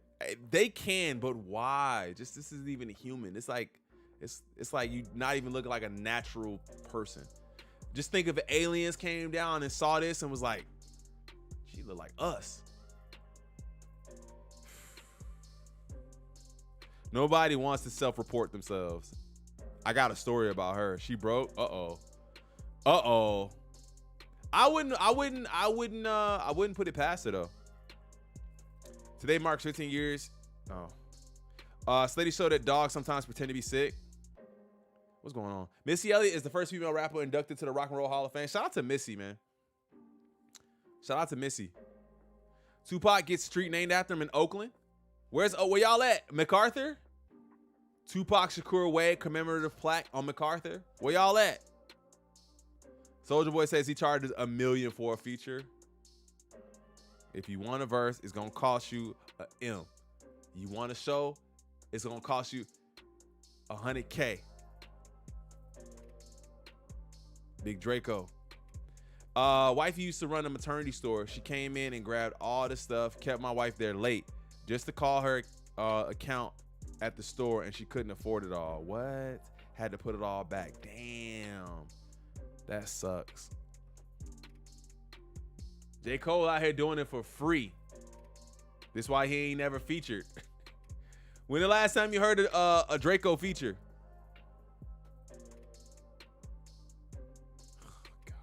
they can, but why? Just this isn't even a human. It's like you not even looking like a natural person. Just think if aliens came down and saw this and was like, she look like us. Nobody wants to self-report themselves. I got a story about her. She broke. Uh-oh. I wouldn't put it past her though. Today marks 15 years. Studies show that dogs sometimes pretend to be sick. What's going on? Missy Elliott is the first female rapper inducted to the Rock and Roll Hall of Fame. Shout out to Missy, man. Shout out to Missy. Tupac gets a street named after him in Oakland. Where y'all at? MacArthur? Tupac Shakur Way commemorative plaque on MacArthur. Where y'all at? Soulja Boy says he charges $1 million for a feature. If you want a verse, it's gonna cost you a M. You want a show, it's gonna cost you $100K. Big Draco. Wifey used to run a maternity store. She came in and grabbed all the stuff, kept my wife there late just to call her account at the store, and she couldn't afford it all. What? Had to put it all back. Damn. That sucks. J. Cole out here doing it for free. This why he ain't never featured. When the last time you heard a Draco feature? Oh, God.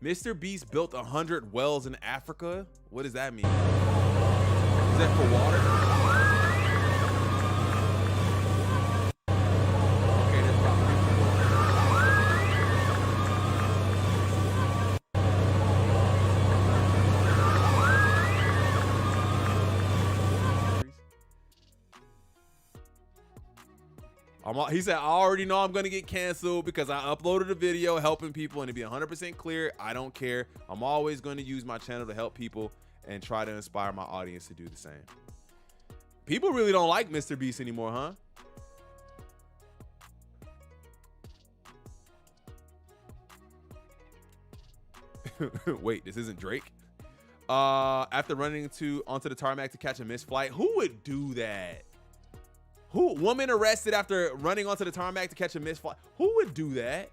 Mr. Beast built 100 wells in Africa? What does that mean? Is that for water? He said, I already know I'm going to get canceled because I uploaded a video helping people, and to be 100% clear, I don't care. I'm always going to use my channel to help people and try to inspire my audience to do the same. People really don't like Mr. Beast anymore, huh? Wait, this isn't Drake? After running onto the tarmac to catch a missed flight. Who would do that? Woman arrested after running onto the tarmac to catch a missed flight. Who would do that?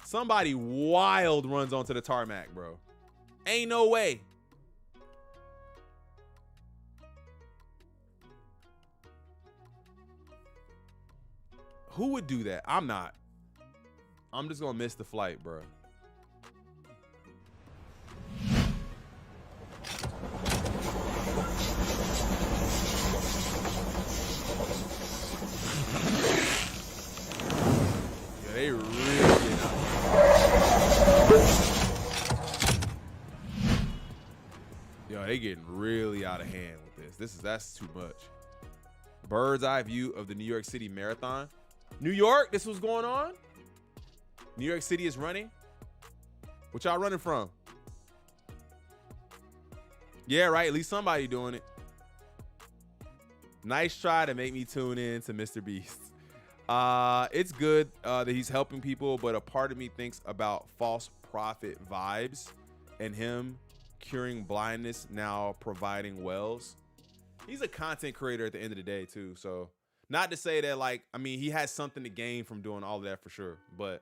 Somebody wild runs onto the tarmac, bro. Ain't no way. Who would do that? I'm not. I'm just gonna miss the flight, bro. Yeah, they really getting out. Yo, they getting really out of hand with this. That's too much. Bird's eye view of the New York City Marathon. New York, this was going on? New York City is running? What y'all running from? Yeah, right. At least somebody doing it. Nice try to make me tune in to Mr. Beast. It's good that he's helping people, but a part of me thinks about false prophet vibes and him curing blindness, now providing wells. He's a content creator at the end of the day, too. So not to say that, like, I mean, he has something to gain from doing all of that for sure. But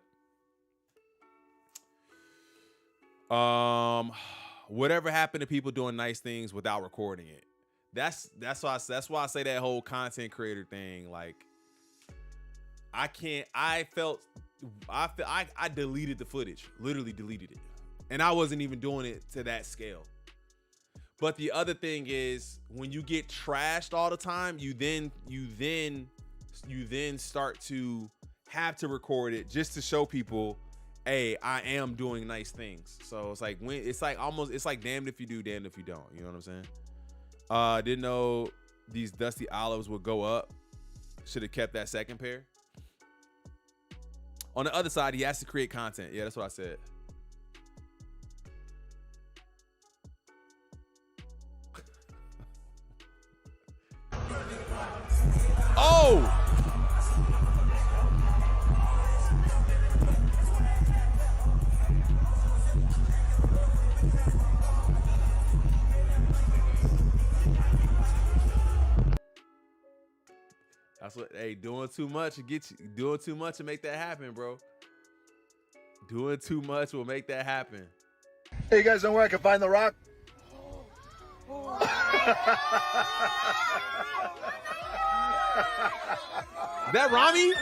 whatever happened to people doing nice things without recording it? That's why I say that whole content creator thing. Like, I deleted the footage, literally deleted it, and I wasn't even doing it to that scale. But the other thing is, when you get trashed all the time, you then start to have to record it just to show people, hey, I am doing nice things. So it's like it's like damned if you do, damned if you don't. You know what I'm saying? Didn't know these dusty olives would go up. Should have kept that second pair. On the other side, he has to create content. Yeah, that's what I said. Oh! That's what, hey, doing too much to make that happen, bro. Doing too much will make that happen. Hey, you guys know where I can find the rock? That Rami?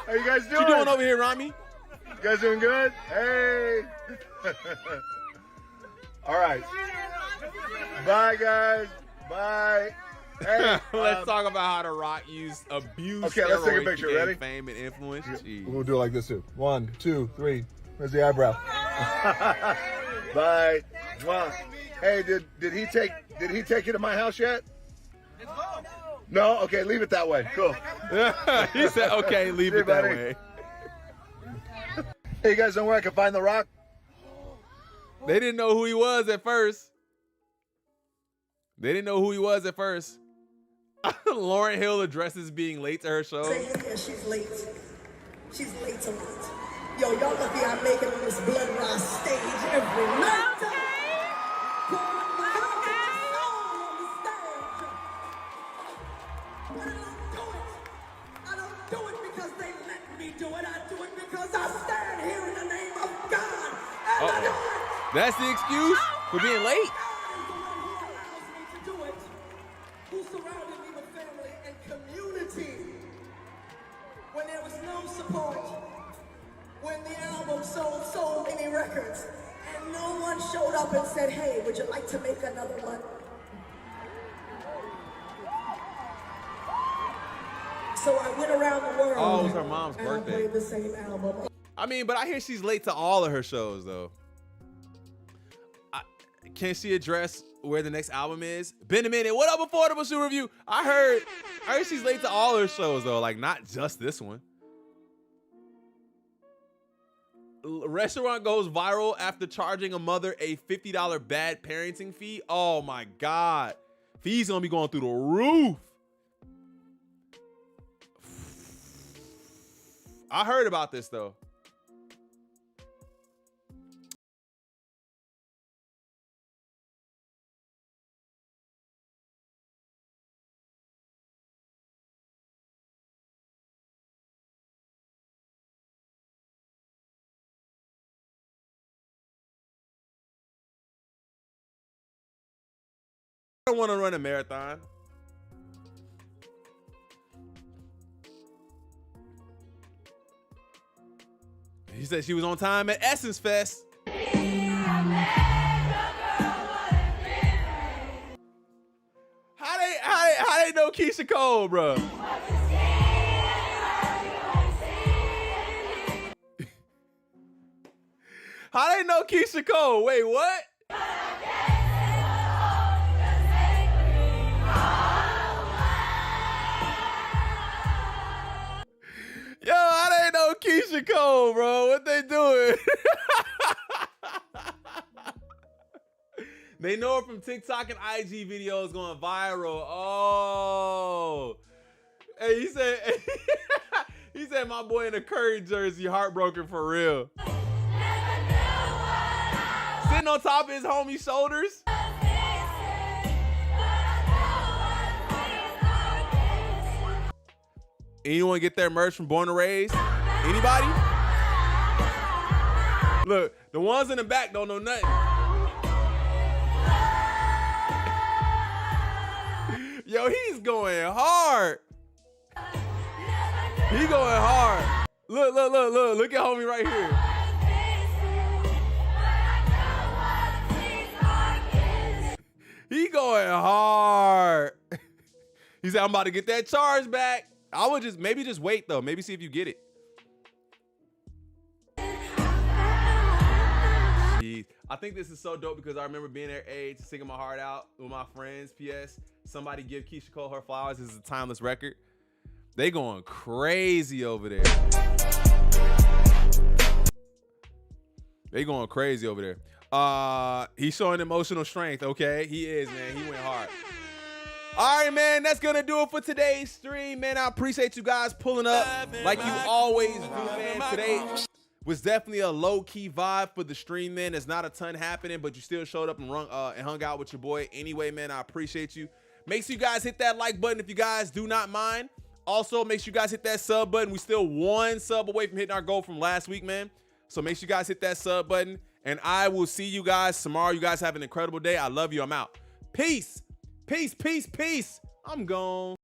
How you guys doing? What you doing over here, Rami? You guys doing good? Hey. All right. Bye, guys. Bye. Hey, let's talk about how The Rock abused okay, let's take a picture. Ready? Fame and influence. Jeez. We'll do it like this too. 1, 2, 3. Where's the eyebrow? Bye. Mwah. Hey, did he take you to my house yet? No? Okay, leave it that way. Cool. He said, okay, leave it that way. Hey, you guys know where I can find the rock? They didn't know who he was at first. Lauryn Hill addresses being late to her show. Yeah, she's late. She's late a lot. Yo, y'all lucky I make it on this blood raw stage every night. I don't do it because they let me do it. I do it because I stand here in the name of God. And I do it. That's the excuse for being late? Who surrounded me with family and community when there was no support, when the album sold so many records, and no one showed up and said, hey, would you like to make another one? So I went around the world. Oh, it was her mom's birthday. I played the same album. I mean, but I hear she's late to all of her shows, though. Can she address where the next album is? Been a minute. What up, Affordable Shoe Review? I heard she's late to all her shows, though. Like, not just this one. Restaurant goes viral after charging a mother a $50 bad parenting fee. Oh my God. Fees gonna be going through the roof. I heard about this though. I don't want to run a marathon. He said she was on time at Essence Fest. How they know Keisha Cole, bro? How they know Keisha Cole? Wait, what? Yo, I didn't know Keisha Cole, bro. What they doing? They know her from TikTok and IG videos going viral. Oh. Hey, he said, he said my boy in a Curry jersey, heartbroken for real. Sitting on top of his homie's shoulders. Anyone get their merch from Born and Raised? Anybody? Look, the ones in the back don't know nothing. Yo, he's going hard. He going hard. Look at homie right here. He going hard. He said, I'm about to get that charge back. I would just wait though. Maybe see if you get it. Jeez. I think this is so dope because I remember being their age, singing my heart out with my friends. P.S. Somebody give Keisha Cole her flowers. This is a timeless record. They going crazy over there. They going crazy over there. He's showing emotional strength. Okay, he is, man. He went hard. All right, man, that's going to do it for today's stream, man. I appreciate you guys pulling up like you always do, man. Today was definitely a low-key vibe for the stream, man. There's not a ton happening, but you still showed up and hung out with your boy. Anyway, man, I appreciate you. Make sure you guys hit that like button if you guys do not mind. Also, make sure you guys hit that sub button. We still one sub away from hitting our goal from last week, man. So make sure you guys hit that sub button, and I will see you guys tomorrow. You guys have an incredible day. I love you. I'm out. Peace. Peace, peace, peace. I'm gone.